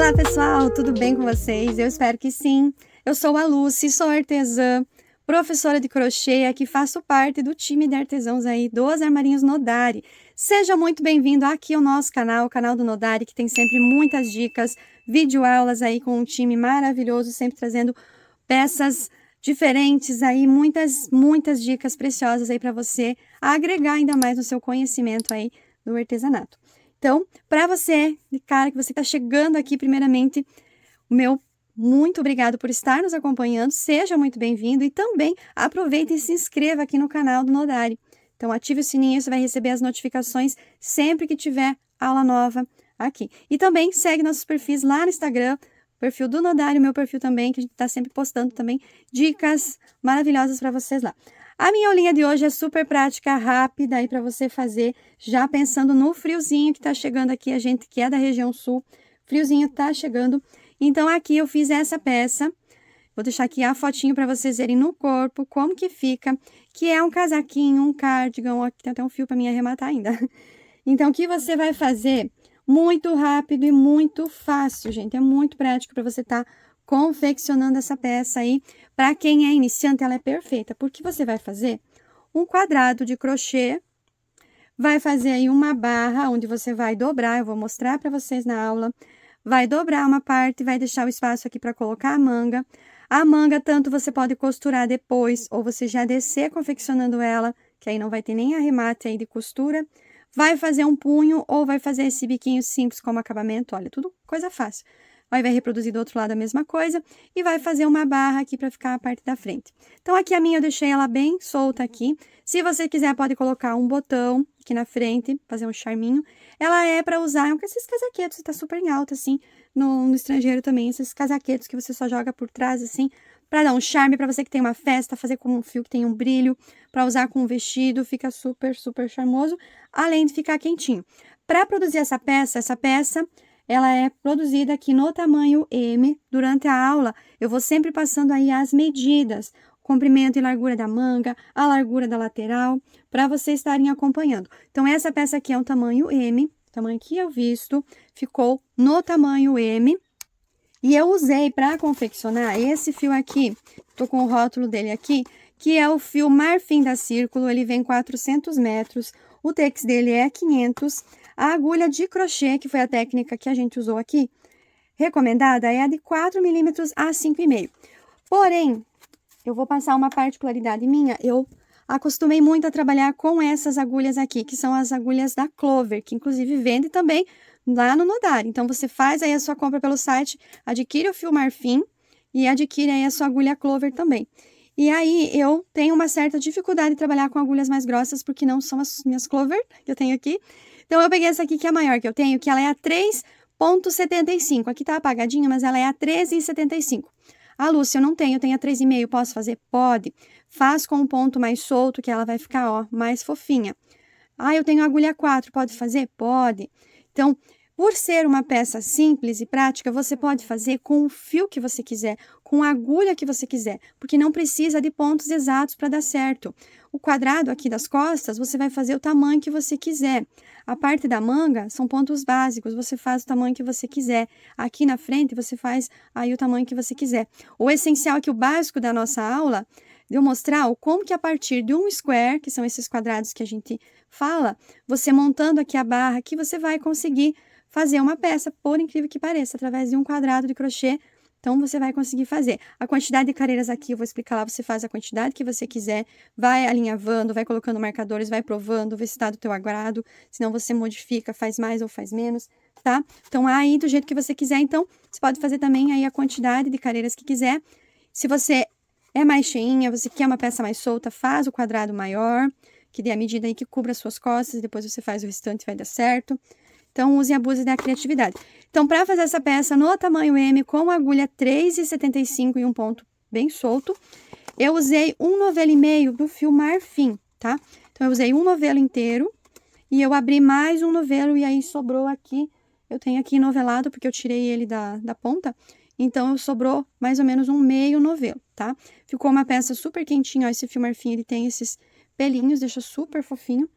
Olá pessoal, tudo bem com vocês? Eu espero que sim. Eu sou a Lucy, sou artesã, professora de crochê, aqui faço parte do time de artesãos aí dos Armarinhos Nodari. Seja muito bem-vindo aqui ao nosso canal, o canal do Nodari, que tem sempre muitas dicas, videoaulas aí com um time maravilhoso, sempre trazendo peças diferentes aí, muitas dicas preciosas aí para você agregar ainda mais no seu conhecimento aí do artesanato. Então, para você, de cara, que você está chegando aqui, primeiramente, o meu muito obrigado por estar nos acompanhando, seja muito bem-vindo e também aproveite e se inscreva aqui no canal do Nodari. Então, ative o sininho, você vai receber as notificações sempre que tiver aula nova aqui. E também segue nossos perfis lá no Instagram, o perfil do Nodari, o meu perfil também, que a gente está sempre postando também dicas maravilhosas para vocês lá. A minha aulinha de hoje é super prática, rápida aí para você fazer, já pensando no friozinho que tá chegando aqui, a gente que é da região sul, friozinho tá chegando. Então, aqui eu fiz essa peça, vou deixar aqui a fotinho para vocês verem no corpo, como que fica, que é um casaquinho, um cardigan, ó, aqui tem até um fio para mim arrematar ainda. Então, o que você vai fazer? Muito rápido e muito fácil, gente, é muito prático para você estar confeccionando essa peça aí. Para quem é iniciante, ela é perfeita, porque você vai fazer um quadrado de crochê, vai fazer aí uma barra onde você vai dobrar, eu vou mostrar para vocês na aula, vai dobrar uma parte, vai deixar o espaço aqui para colocar a manga. A manga, tanto você pode costurar depois, ou você já descer confeccionando ela, que aí não vai ter nem arremate aí de costura. Vai fazer um punho, ou vai fazer esse biquinho simples como acabamento, olha, tudo coisa fácil. Aí vai reproduzir do outro lado a mesma coisa e vai fazer uma barra aqui para ficar a parte da frente. Então, aqui a minha eu deixei ela bem solta aqui. Se você quiser, pode colocar um botão aqui na frente, fazer um charminho. Ela é para usar com esses casaquetos, tá super em alta, assim, no estrangeiro também, esses casaquetos que você só joga por trás, assim, para dar um charme para você que tem uma festa, fazer com um fio que tem um brilho, para usar com um vestido, fica super charmoso, além de ficar quentinho. Para produzir essa peça, ela é produzida aqui no tamanho M. Durante a aula, eu vou sempre passando aí as medidas, comprimento e largura da manga, a largura da lateral, para vocês estarem acompanhando. Então, essa peça aqui é um tamanho M, o tamanho que eu visto, ficou no tamanho M. E eu usei para confeccionar esse fio aqui, tô com o rótulo dele aqui, que é o fio Marfim da Círculo, ele vem 400 metros, o tex dele é 500. A agulha de crochê, que foi a técnica que a gente usou aqui, recomendada é a de 4 milímetros a 5,5. Porém, eu vou passar uma particularidade minha, eu acostumei muito a trabalhar com essas agulhas aqui, que são as agulhas da Clover, que inclusive vende também lá no Nodari. Então, você faz aí a sua compra pelo site, adquire o fio Marfim e adquire aí a sua agulha Clover também. E aí, eu tenho uma certa dificuldade de trabalhar com agulhas mais grossas, porque não são as minhas Clover que eu tenho aqui. Então, eu peguei essa aqui, que é a maior que eu tenho, que ela é a 3,75. Aqui tá apagadinha, mas ela é a 13,75. Ah, Lúcia, eu não tenho, eu tenho a 3,5, posso fazer? Pode. Faz com um ponto mais solto, que ela vai ficar, ó, mais fofinha. Ah, eu tenho agulha 4, pode fazer? Pode. Então, por ser uma peça simples e prática, você pode fazer com o fio que você quiser, com a agulha que você quiser, porque não precisa de pontos exatos para dar certo. O quadrado aqui das costas, você vai fazer o tamanho que você quiser. A parte da manga são pontos básicos, você faz o tamanho que você quiser. Aqui na frente, você faz aí o tamanho que você quiser. O essencial aqui, o básico da nossa aula, de eu mostrar como que a partir de um square, que são esses quadrados que a gente fala, você montando aqui a barra, que você vai conseguir fazer uma peça, por incrível que pareça, através de um quadrado de crochê. Então, você vai conseguir fazer. A quantidade de carreiras aqui, eu vou explicar lá, você faz a quantidade que você quiser, vai alinhavando, vai colocando marcadores, vai provando, vê se está do teu agrado, senão você modifica, faz mais ou faz menos, tá? Então, aí, do jeito que você quiser, então, você pode fazer também aí a quantidade de carreiras que quiser. Se você é mais cheinha, você quer uma peça mais solta, faz o quadrado maior, que dê a medida aí que cubra as suas costas, depois você faz o restante e vai dar certo. Então, use e abuse da criatividade. Então, para fazer essa peça no tamanho M, com agulha 3,75 e um ponto bem solto, eu usei um novelo e meio do fio Marfim, tá? Então, eu usei um novelo inteiro e eu abri mais um novelo e aí sobrou aqui, eu tenho aqui novelado porque eu tirei ele da ponta, então, sobrou mais ou menos um meio novelo, tá? Ficou uma peça super quentinha, ó, esse fio Marfim, ele tem esses pelinhos, deixa super fofinho.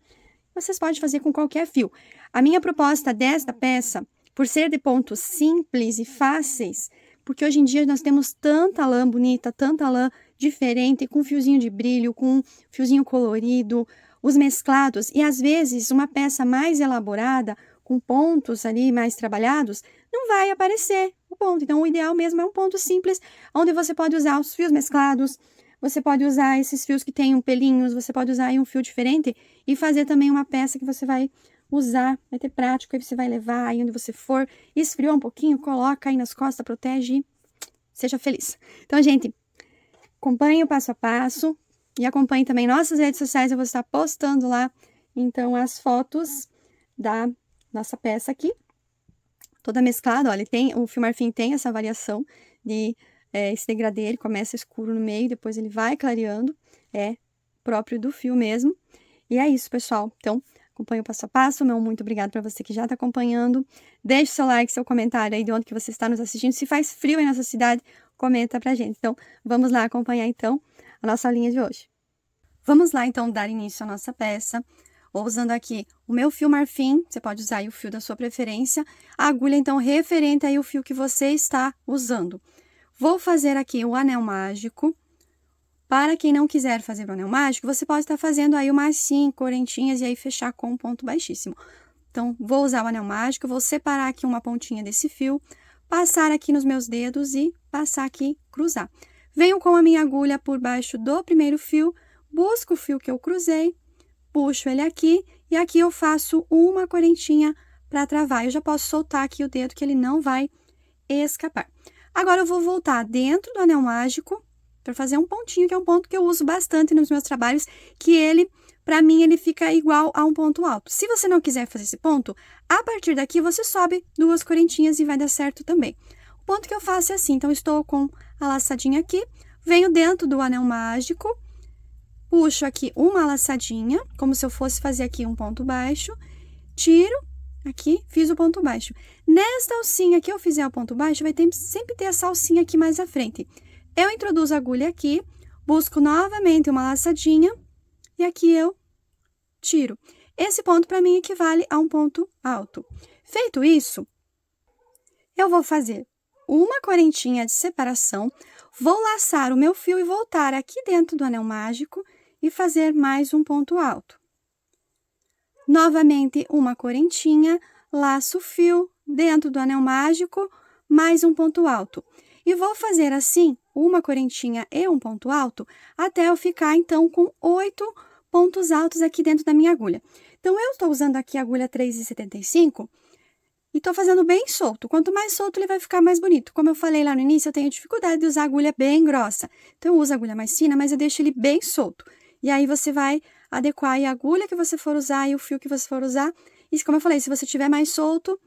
Vocês podem fazer com qualquer fio. A minha proposta desta peça por ser de pontos simples e fáceis, porque hoje em dia nós temos tanta lã bonita, tanta lã diferente, com fiozinho de brilho, com fiozinho colorido, os mesclados, e às vezes uma peça mais elaborada, com pontos ali mais trabalhados, não vai aparecer o ponto. Então, o ideal mesmo é um ponto simples, onde você pode usar os fios mesclados, você pode usar esses fios que têm pelinhos, você pode usar aí um fio diferente e fazer também uma peça que você vai usar, vai ter prático, aí você vai levar aí onde você for, esfriou um pouquinho, coloca aí nas costas, protege e seja feliz. Então, gente, acompanhe o passo a passo e acompanhe também nossas redes sociais, eu vou estar postando lá, então, as fotos da nossa peça aqui, toda mesclada, olha, o fio marfim tem essa variação de esse degradê, ele começa escuro no meio, depois ele vai clareando, é próprio do fio mesmo. E é isso, pessoal. Então, acompanhe o passo a passo, meu muito obrigado para você que já está acompanhando. Deixe seu like, seu comentário aí de onde que você está nos assistindo. Se faz frio aí na sua cidade, comenta pra gente. Então, vamos lá acompanhar então a nossa aulinha de hoje. Vamos lá então dar início à nossa peça. Vou usando aqui o meu fio marfim, você pode usar aí o fio da sua preferência. A agulha, então, referente aí o fio que você está usando. Vou fazer aqui o anel mágico. Para quem não quiser fazer o anel mágico, você pode estar fazendo aí umas 5 correntinhas e aí fechar com um ponto baixíssimo. Então, vou usar o anel mágico, vou separar aqui uma pontinha desse fio, passar aqui nos meus dedos e passar aqui, cruzar. Venho com a minha agulha por baixo do primeiro fio, busco o fio que eu cruzei, puxo ele aqui e aqui eu faço uma correntinha para travar. Eu já posso soltar aqui o dedo que ele não vai escapar. Agora, eu vou voltar dentro do anel mágico para fazer um pontinho, que é um ponto que eu uso bastante nos meus trabalhos, que ele, para mim, ele fica igual a um ponto alto. Se você não quiser fazer esse ponto, a partir daqui você sobe 2 correntinhas e vai dar certo também. O ponto que eu faço é assim, então, estou com a laçadinha aqui, venho dentro do anel mágico, puxo aqui uma laçadinha, como se eu fosse fazer aqui um ponto baixo, tiro, aqui, fiz o ponto baixo. Nesta alcinha que eu fizer o ponto baixo, vai sempre ter essa alcinha aqui mais à frente. Eu introduzo a agulha aqui, busco novamente uma laçadinha e aqui eu tiro. Esse ponto, para mim, equivale a um ponto alto. Feito isso, eu vou fazer uma correntinha de separação, vou laçar o meu fio e voltar aqui dentro do anel mágico e fazer mais um ponto alto. Novamente, uma correntinha, laço o fio dentro do anel mágico, mais um ponto alto. E vou fazer assim, uma correntinha e um ponto alto, até eu ficar, então, com 8 pontos altos aqui dentro da minha agulha. Então, eu estou usando aqui a agulha 3,75 e estou fazendo bem solto. Quanto mais solto, ele vai ficar mais bonito. Como eu falei lá no início, eu tenho dificuldade de usar agulha bem grossa. Então, eu uso a agulha mais fina, mas eu deixo ele bem solto. E aí, você vai adequar aí a agulha que você for usar e o fio que você for usar. E, como eu falei, se você tiver mais solto,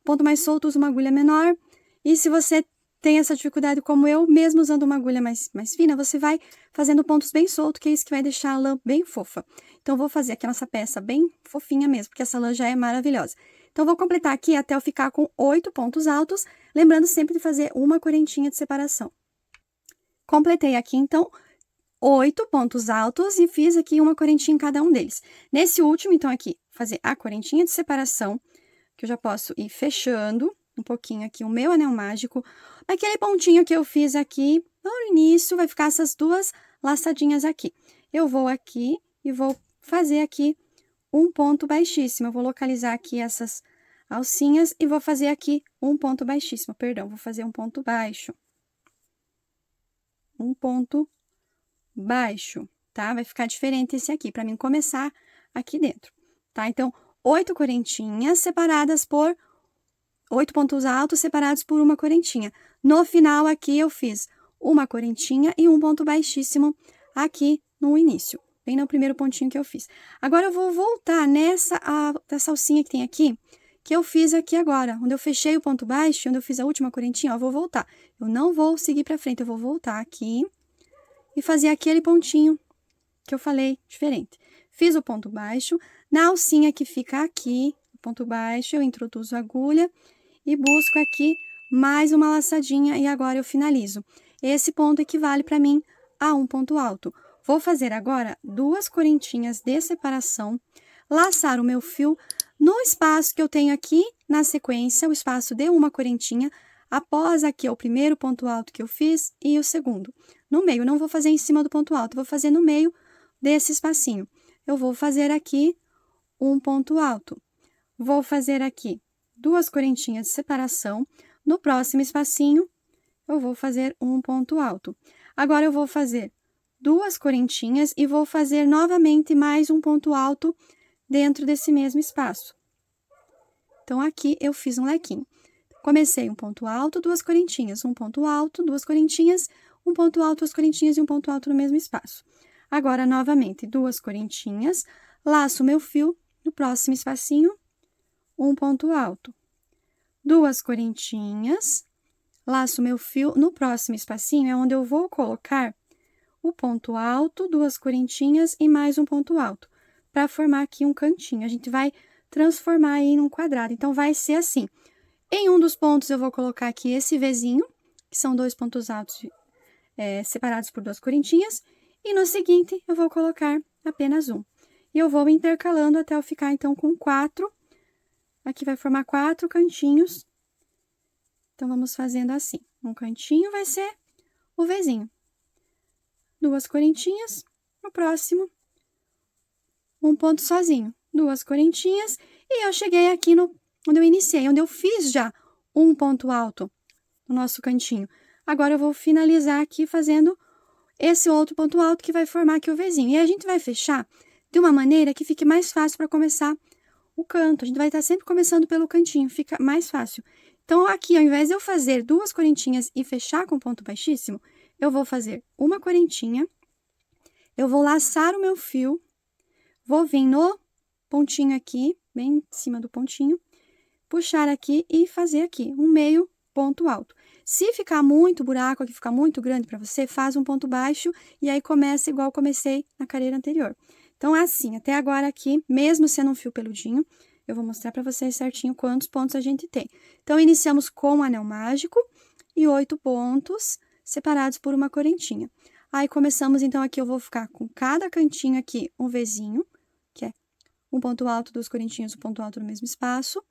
ponto mais solto, usa uma agulha menor. E se você tem essa dificuldade como eu, mesmo usando uma agulha mais fina, você vai fazendo pontos bem soltos, que é isso que vai deixar a lã bem fofa. Então, eu vou fazer aqui a nossa peça bem fofinha mesmo, porque essa lã já é maravilhosa. Então, eu vou completar aqui até eu ficar com 8 pontos altos, lembrando sempre de fazer uma correntinha de separação. Completei aqui, então, 8 pontos altos e fiz aqui uma correntinha em cada um deles. Nesse último, então, aqui, fazer a correntinha de separação, que eu já posso ir fechando um pouquinho aqui o meu anel mágico. Aquele pontinho que eu fiz aqui no início, vai ficar essas 2 laçadinhas aqui. Eu vou aqui e vou fazer aqui um ponto baixíssimo. Eu vou localizar aqui essas alcinhas e vou fazer aqui um ponto baixíssimo. Perdão, vou fazer um ponto baixo. Um ponto baixo, tá? Vai ficar diferente esse aqui, para mim começar aqui dentro, tá? Então, 8 correntinhas separadas por 8 pontos altos separados por uma correntinha. No final, aqui, eu fiz uma correntinha e um ponto baixíssimo aqui no início, bem no primeiro pontinho que eu fiz. Agora, eu vou voltar nessa alcinha que tem aqui, que eu fiz aqui agora, onde eu fechei o ponto baixo, onde eu fiz a última correntinha, ó, eu vou voltar. Eu não vou seguir pra frente, eu vou voltar aqui e fazer aquele pontinho que eu falei diferente. Fiz o ponto baixo, na alcinha que fica aqui, o ponto baixo, eu introduzo a agulha e busco aqui mais uma laçadinha e agora eu finalizo. Esse ponto equivale para mim a um ponto alto. Vou fazer agora 2 correntinhas de separação, laçar o meu fio No espaço que eu tenho aqui, na sequência, o espaço de uma correntinha, após aqui é o primeiro ponto alto que eu fiz e o segundo. No meio, não vou fazer em cima do ponto alto, vou fazer no meio desse espacinho. Eu vou fazer aqui um ponto alto. Vou fazer aqui 2 correntinhas de separação. No próximo espacinho, eu vou fazer um ponto alto. Agora, eu vou fazer 2 correntinhas e vou fazer novamente mais um ponto alto dentro desse mesmo espaço. Então, aqui eu fiz um lequinho. Comecei um ponto alto, 2 correntinhas, um ponto alto, 2 correntinhas, um ponto alto, 2 correntinhas e um ponto alto no mesmo espaço. Agora, novamente, 2 correntinhas, laço meu fio, no próximo espacinho, um ponto alto. 2 correntinhas, laço meu fio, no próximo espacinho é onde eu vou colocar o ponto alto, 2 correntinhas e mais um ponto alto, para formar aqui um cantinho. A gente vai transformar aí num quadrado. Então, vai ser assim. Em um dos pontos, eu vou colocar aqui esse Vzinho, que são 2 pontos altos separados por 2 correntinhas, e no seguinte, eu vou colocar apenas um. E eu vou intercalando até eu ficar, então, com 4. Aqui vai formar 4 cantinhos. Então, vamos fazendo assim. Um cantinho vai ser o Vzinho. 2 correntinhas, no próximo, um ponto sozinho. 2 correntinhas, e eu cheguei aqui onde eu iniciei, onde eu fiz já um ponto alto no nosso cantinho. Agora, eu vou finalizar aqui fazendo esse outro ponto alto que vai formar aqui o Vzinho. E a gente vai fechar de uma maneira que fique mais fácil para começar o canto. A gente vai estar sempre começando pelo cantinho, fica mais fácil. Então, aqui, ao invés de eu fazer 2 correntinhas e fechar com ponto baixíssimo, eu vou fazer uma correntinha, eu vou laçar o meu fio, vou vir no pontinho aqui, bem em cima do pontinho, puxar aqui e fazer aqui um meio ponto alto. Se ficar muito buraco aqui, ficar muito grande para você, faz um ponto baixo e aí começa igual comecei na carreira anterior. Então, assim, até agora aqui, mesmo sendo um fio peludinho, eu vou mostrar para vocês certinho quantos pontos a gente tem. Então, iniciamos com um anel mágico e 8 pontos separados por uma correntinha. Aí, começamos, então, aqui eu vou ficar com cada cantinho aqui um Vzinho, que é um ponto alto, 2 correntinhas, um ponto alto no mesmo espaço.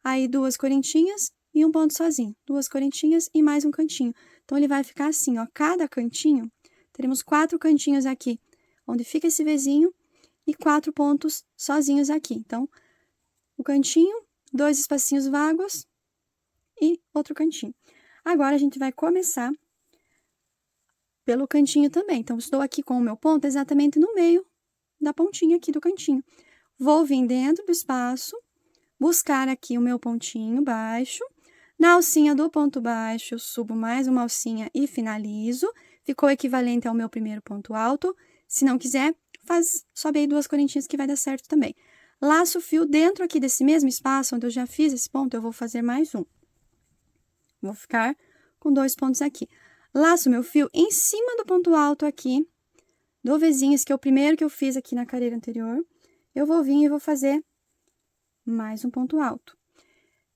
Aí, 2 correntinhas e um ponto sozinho. 2 correntinhas e mais um cantinho. Então, ele vai ficar assim, ó, cada cantinho, teremos 4 cantinhos aqui, onde fica esse Vzinho, e 4 pontos sozinhos aqui. Então, o cantinho, 2 espacinhos vagos e outro cantinho. Agora, a gente vai começar pelo cantinho também. Então, estou aqui com o meu ponto exatamente no meio da pontinha aqui do cantinho. Vou vir dentro do espaço, buscar aqui o meu pontinho baixo. Na alcinha do ponto baixo, eu subo mais uma alcinha e finalizo. Ficou equivalente ao meu primeiro ponto alto. Se não quiser, sobe aí 2 correntinhas que vai dar certo também. Laço o fio dentro aqui desse mesmo espaço, onde eu já fiz esse ponto, eu vou fazer mais um. Vou ficar com 2 pontos aqui. Laço meu fio em cima do ponto alto aqui, do Vzinho, esse que é o primeiro que eu fiz aqui na carreira anterior. Eu vou vir e vou fazer mais um ponto alto.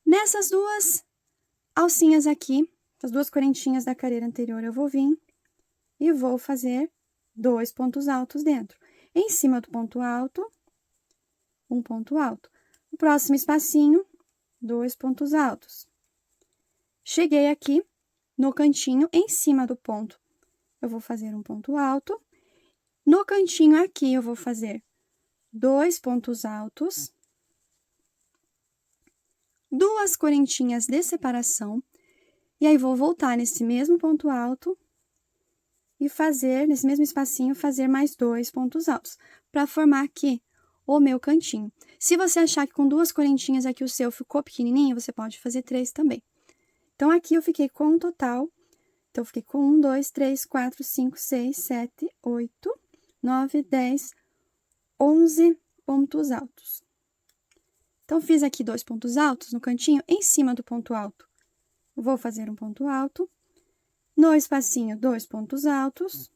Nessas 2 alcinhas aqui, as 2 correntinhas da carreira anterior, eu vou vir e vou fazer 2 pontos altos dentro. Em cima do ponto alto, um ponto alto. No próximo espacinho, 2 pontos altos. Cheguei aqui no cantinho, em cima do ponto, eu vou fazer um ponto alto. No cantinho aqui, eu vou fazer 2 pontos altos, 2 correntinhas de separação, e aí vou voltar nesse mesmo ponto alto e fazer, nesse mesmo espacinho, fazer mais 2 pontos altos, para formar aqui o meu cantinho. Se você achar que com 2 correntinhas aqui o seu ficou pequenininho, você pode fazer 3 também. Então, aqui eu fiquei com um total, então, eu fiquei com 1, 2, 3, 4, 5, 6, 7, 8, 9, 10, 11 pontos altos. Então, fiz aqui 2 pontos altos no cantinho, em cima do ponto alto. Vou fazer um ponto alto. No espacinho, 2 pontos altos.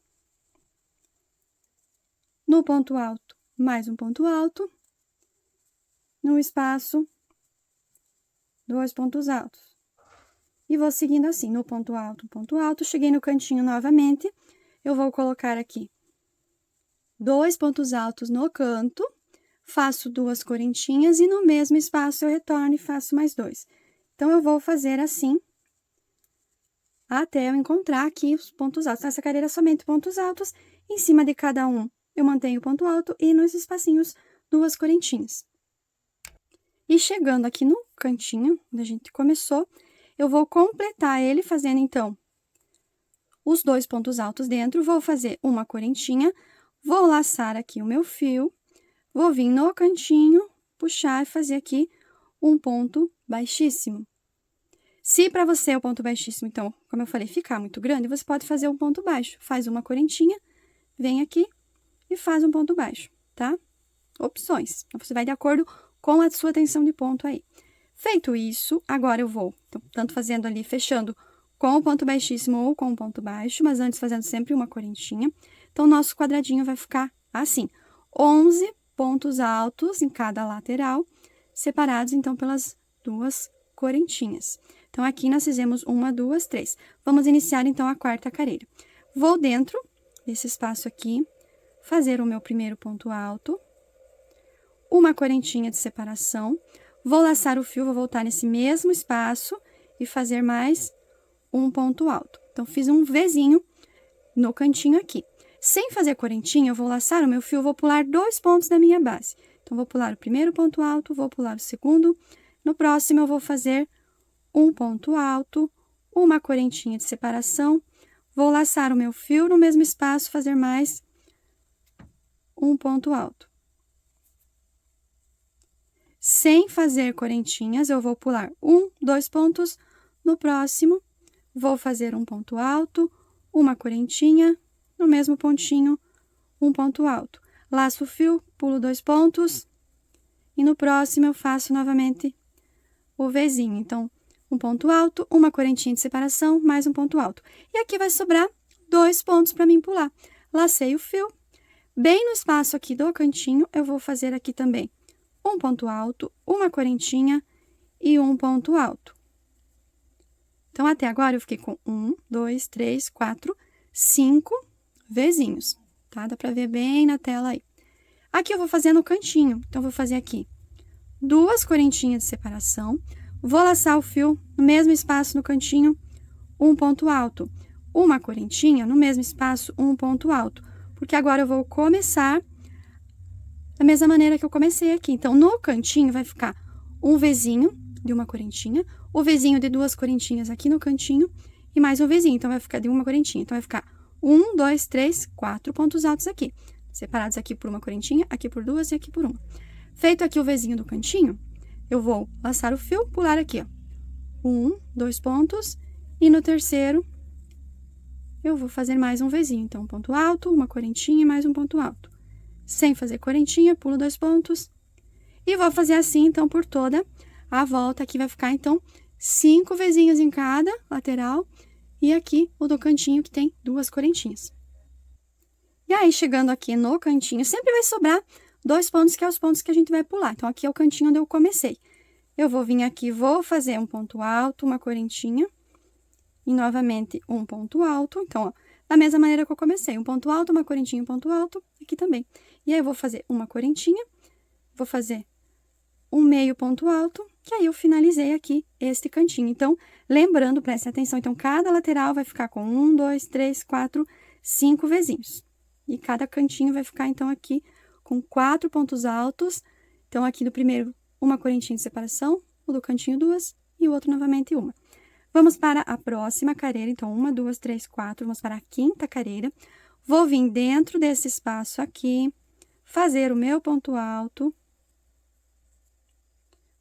No ponto alto, mais um ponto alto. No espaço, 2 pontos altos. E vou seguindo assim, no ponto alto, cheguei no cantinho novamente, eu vou colocar aqui 2 pontos altos no canto, faço 2 correntinhas e no mesmo espaço eu retorno e faço mais 2. Então, eu vou fazer assim, até eu encontrar aqui os pontos altos. Nessa carreira, somente pontos altos. Em cima de cada um, eu mantenho o ponto alto e nos espacinhos, 2 correntinhas. E chegando aqui no cantinho, onde a gente começou, eu vou completar ele fazendo, então, os 2 pontos altos dentro. Vou fazer uma correntinha, vou laçar aqui o meu fio, vou vir no cantinho, puxar e fazer aqui um ponto baixíssimo. Se para você o ponto baixíssimo, então, como eu falei, ficar muito grande, você pode fazer um ponto baixo. Faz uma correntinha, vem aqui e faz um ponto baixo, tá? Opções. Então, você vai de acordo com a sua tensão de ponto aí. Feito isso, agora eu vou, então, tanto fazendo ali, fechando com o ponto baixíssimo ou com o ponto baixo, mas antes fazendo sempre uma correntinha. Então, o nosso quadradinho vai ficar assim, 11 pontos altos em cada lateral, separados, então, pelas 2 correntinhas. Então, aqui nós fizemos 1, 2, 3. Vamos iniciar, então, a quarta carreira. Vou dentro desse espaço aqui, fazer o meu primeiro ponto alto, uma correntinha de separação, vou laçar o fio, vou voltar nesse mesmo espaço e fazer mais um ponto alto. Então, fiz um Vzinho no cantinho aqui. Sem fazer correntinha, eu vou laçar o meu fio, vou pular 2 pontos da minha base. Então, vou pular o primeiro ponto alto, vou pular o segundo. No próximo, eu vou fazer um ponto alto, uma correntinha de separação, vou laçar o meu fio no mesmo espaço, fazer mais um ponto alto. Sem fazer correntinhas, eu vou pular 1, 2 pontos, no próximo, vou fazer um ponto alto, uma correntinha, no mesmo pontinho, um ponto alto. Laço o fio, pulo 2 pontos, e no próximo eu faço novamente o Vzinho. Então, um ponto alto, uma correntinha de separação, mais um ponto alto. E aqui vai sobrar 2 pontos para mim pular. Lacei o fio, bem no espaço aqui do cantinho, eu vou fazer aqui também um ponto alto, uma correntinha e um ponto alto. Então, até agora, eu fiquei com 1, 2, 3, 4, 5 Vzinhos, tá? Dá para ver bem na tela aí. Aqui eu vou fazer no cantinho, então, eu vou fazer aqui 2 correntinhas de separação, vou laçar o fio no mesmo espaço no cantinho, um ponto alto, uma correntinha no mesmo espaço, um ponto alto, porque agora eu vou começar da mesma maneira que eu comecei aqui. Então, no cantinho vai ficar um Vzinho de uma correntinha, o Vzinho de 2 correntinhas aqui no cantinho e mais um Vzinho, então vai ficar de uma correntinha. Então, vai ficar 1, 2, 3, 4 pontos altos aqui, separados aqui por uma correntinha, aqui por 2 e aqui por uma. Feito aqui o Vzinho do cantinho, eu vou laçar o fio, pular aqui, ó. 1, 2 pontos, e no terceiro, eu vou fazer mais um Vzinho. Então, um ponto alto, uma correntinha e mais um ponto alto. Sem fazer correntinha, pulo 2 pontos. E vou fazer assim, então, por toda a volta. Aqui vai ficar, então, 5 Vzinhos em cada lateral. E aqui, o do cantinho, que tem 2 correntinhas. E aí, chegando aqui no cantinho, sempre vai sobrar 2 pontos, que é os pontos que a gente vai pular. Então, aqui é o cantinho onde eu comecei. Eu vou vir aqui, vou fazer um ponto alto, uma correntinha. E, novamente, um ponto alto. Então, ó, da mesma maneira que eu comecei. Um ponto alto, uma correntinha, um ponto alto. Aqui também. E aí, eu vou fazer uma correntinha. Vou fazer um meio ponto alto. Que aí, eu finalizei aqui este cantinho. Então, lembrando, preste atenção. Então, cada lateral vai ficar com 1, 2, 3, 4, 5 Vzinhos. E cada cantinho vai ficar, então, aqui com 4 pontos altos. Então, aqui do primeiro, uma correntinha de separação, o do cantinho 2 e o outro novamente uma. Vamos para a próxima carreira, então, 1, 2, 3, 4, vamos para a quinta carreira. Vou vir dentro desse espaço aqui, fazer o meu ponto alto.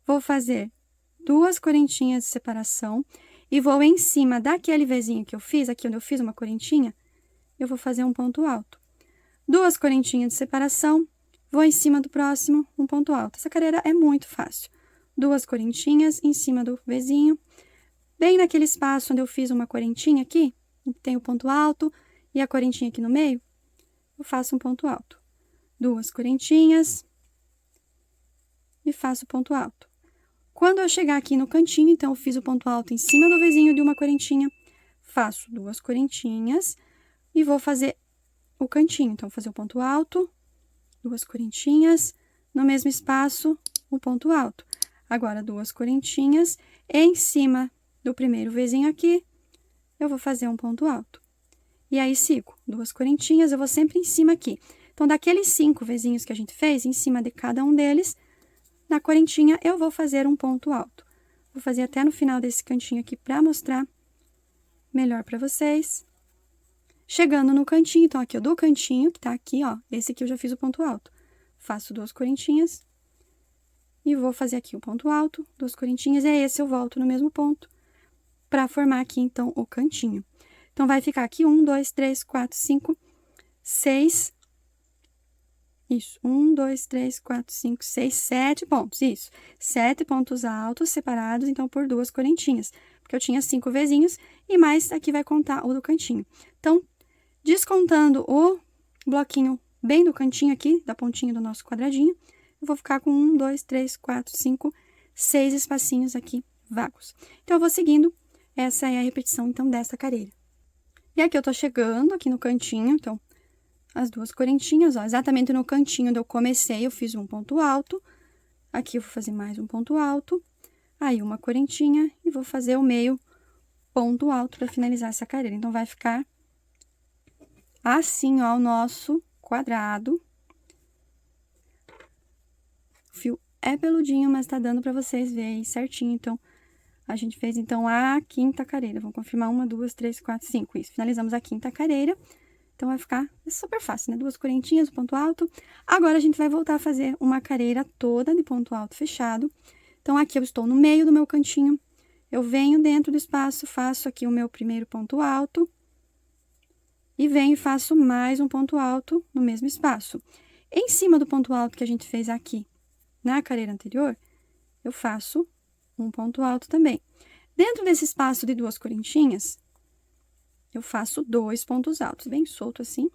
Vou fazer 2 correntinhas de separação e vou em cima daquele Vzinho que eu fiz, aqui onde eu fiz uma correntinha, eu vou fazer um ponto alto. 2 correntinhas de separação, vou em cima do próximo, um ponto alto. Essa carreira é muito fácil. 2 correntinhas em cima do Vzinho, bem naquele espaço onde eu fiz uma correntinha aqui, tem o ponto alto e a correntinha aqui no meio, eu faço um ponto alto. 2 correntinhas e faço ponto alto. Quando eu chegar aqui no cantinho, então, eu fiz o ponto alto em cima do Vzinho de uma correntinha, faço 2 correntinhas e vou fazer o cantinho. Então, vou fazer o ponto alto, 2 correntinhas, no mesmo espaço, o ponto alto. Agora, duas correntinhas, em cima do primeiro Vzinho aqui, eu vou fazer um ponto alto. E aí, sigo, duas correntinhas, eu vou sempre em cima aqui. Então, daqueles 5 Vzinhos que a gente fez, em cima de cada um deles, na correntinha, eu vou fazer um ponto alto. Vou fazer até no final desse cantinho aqui para mostrar melhor para vocês. Chegando no cantinho, então, aqui, ó, do cantinho, que tá aqui, ó, esse aqui eu já fiz o ponto alto. Faço duas correntinhas e vou fazer aqui o ponto alto, duas correntinhas, e esse eu volto no mesmo ponto para formar aqui, então, o cantinho. Então, vai ficar aqui 1, 2, 3, 4, 5, 6. Isso, 1, 2, 3, 4, 5, 6, 7 pontos, isso. 7 pontos altos separados, então, por duas correntinhas, porque eu tinha 5 Vzinhos e mais aqui vai contar o do cantinho. Então, descontando o bloquinho bem do cantinho aqui, da pontinha do nosso quadradinho, eu vou ficar com 1, 2, 3, 4, 5, 6 espacinhos aqui vagos. Então, eu vou seguindo, essa é a repetição, então, dessa carreira. E aqui eu tô chegando aqui no cantinho, então, as duas correntinhas, ó, exatamente no cantinho onde eu comecei, eu fiz um ponto alto. Aqui eu vou fazer mais um ponto alto. Aí, uma correntinha e vou fazer o meio ponto alto para finalizar essa carreira. Então, vai ficar assim, ó, o nosso quadrado. O fio é peludinho, mas tá dando para vocês verem certinho. Então, a gente fez, então, a quinta carreira. Vamos confirmar 1, 2, 3, 4, 5. Isso, finalizamos a quinta carreira. Então, vai ficar super fácil, né? Duas correntinhas, ponto alto. Agora, a gente vai voltar a fazer uma carreira toda de ponto alto fechado. Então, aqui eu estou no meio do meu cantinho. Eu venho dentro do espaço, faço aqui o meu primeiro ponto alto. E venho e faço mais um ponto alto no mesmo espaço. Em cima do ponto alto que a gente fez aqui na carreira anterior, eu faço um ponto alto também. Dentro desse espaço de duas correntinhas, eu faço 2 pontos altos, bem solto assim,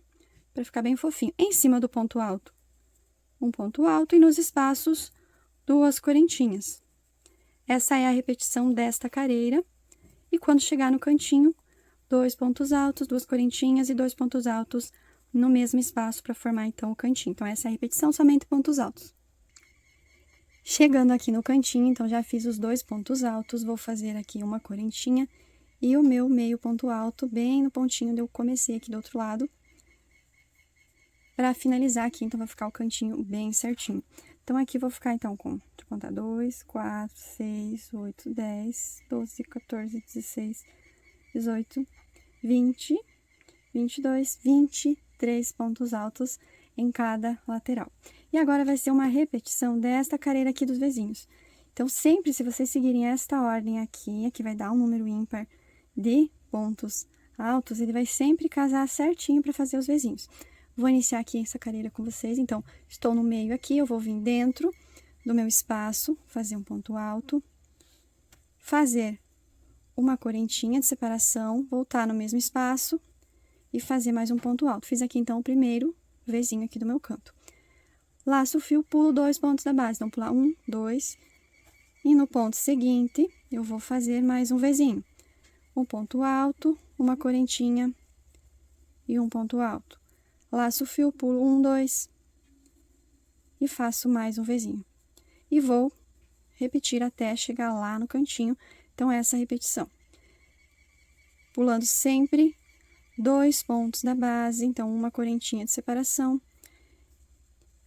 para ficar bem fofinho. Em cima do ponto alto, um ponto alto, e nos espaços, 2 correntinhas. Essa é a repetição desta carreira. E quando chegar no cantinho, 2 pontos altos, 2 correntinhas e 2 pontos altos no mesmo espaço para formar, então, o cantinho. Então, essa é a repetição, somente pontos altos. Chegando aqui no cantinho, então, já fiz os 2 pontos altos, vou fazer aqui uma correntinha e o meu meio ponto alto bem no pontinho onde eu comecei aqui do outro lado. Para finalizar aqui, então, vai ficar o cantinho bem certinho. Então, aqui vou ficar, então, com, deixa eu contar, 2, 4, 6, 8, 10, 12, 14, 16, 18, 20, 22, 23 pontos altos em cada lateral. E agora, vai ser uma repetição desta carreira aqui dos Vzinhos. Então, sempre, se vocês seguirem esta ordem aqui vai dar um número ímpar de pontos altos, ele vai sempre casar certinho para fazer os Vzinhos. Vou iniciar aqui essa carreira com vocês, então, estou no meio aqui, eu vou vir dentro do meu espaço, fazer um ponto alto, fazer uma correntinha de separação, voltar no mesmo espaço e fazer mais um ponto alto. Fiz aqui, então, o primeiro Vzinho aqui do meu canto. Laço o fio, pulo 2 pontos da base, então, pular 1, 2, e no ponto seguinte, eu vou fazer mais um Vzinho. Um ponto alto, uma correntinha e um ponto alto. Laço o fio, pulo 1, 2 e faço mais um Vzinho. E vou repetir até chegar lá no cantinho, então, essa repetição. Pulando sempre 2 pontos da base, então, uma correntinha de separação,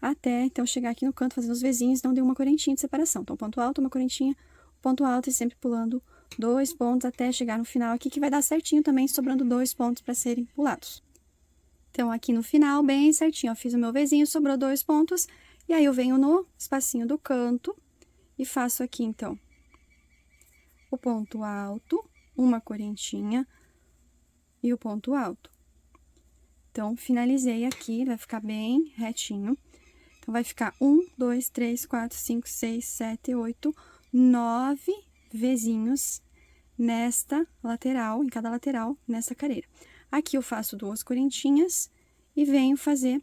até, então, chegar aqui no canto, fazendo os Vzinhos, não deu uma correntinha de separação. Então, ponto alto, uma correntinha, ponto alto e sempre pulando 2 pontos até chegar no final aqui, que vai dar certinho também, sobrando 2 pontos para serem pulados. Então, aqui no final, bem certinho, ó, fiz o meu Vzinho, sobrou 2 pontos, e aí eu venho no espacinho do canto e faço aqui, então, o ponto alto, uma correntinha e o ponto alto. Então, finalizei aqui, vai ficar bem retinho. Então, vai ficar 1, 2, 3, 4, 5, 6, 7, 8, 9 Vzinhos nesta lateral, em cada lateral, nessa carreira. Aqui eu faço 2 correntinhas e venho fazer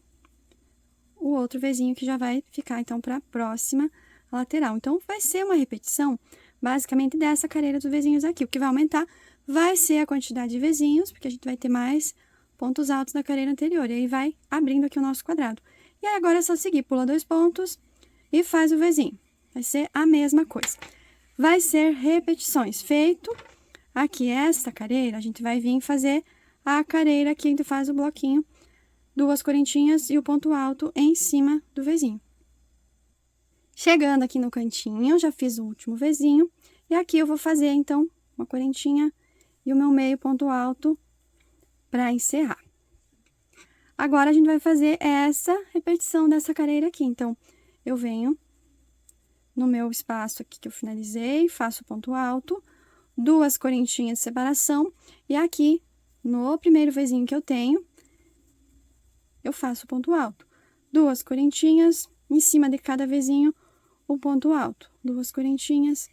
o outro Vzinho que já vai ficar, então, para a próxima lateral. Então, vai ser uma repetição, basicamente, dessa carreira dos Vzinhos aqui. O que vai aumentar vai ser a quantidade de Vzinhos, porque a gente vai ter mais pontos altos da carreira anterior. E aí, vai abrindo aqui o nosso quadrado. E aí, agora é só seguir, pula 2 pontos, e faz o Vzinho. Vai ser a mesma coisa. Vai ser repetições. Feito aqui esta careira, a gente vai vir fazer a careira aqui, a gente faz o bloquinho, 2 correntinhas e o ponto alto em cima do Vzinho. Chegando aqui no cantinho, já fiz o último Vzinho, e aqui eu vou fazer, então, uma correntinha e o meu meio ponto alto para encerrar. Agora, a gente vai fazer essa repetição dessa careira aqui. Então, eu venho no meu espaço aqui que eu finalizei, faço o ponto alto, 2 correntinhas de separação, e aqui, no primeiro Vzinho que eu tenho, eu faço o ponto alto. 2 correntinhas, em cima de cada Vzinho, o ponto alto. 2 correntinhas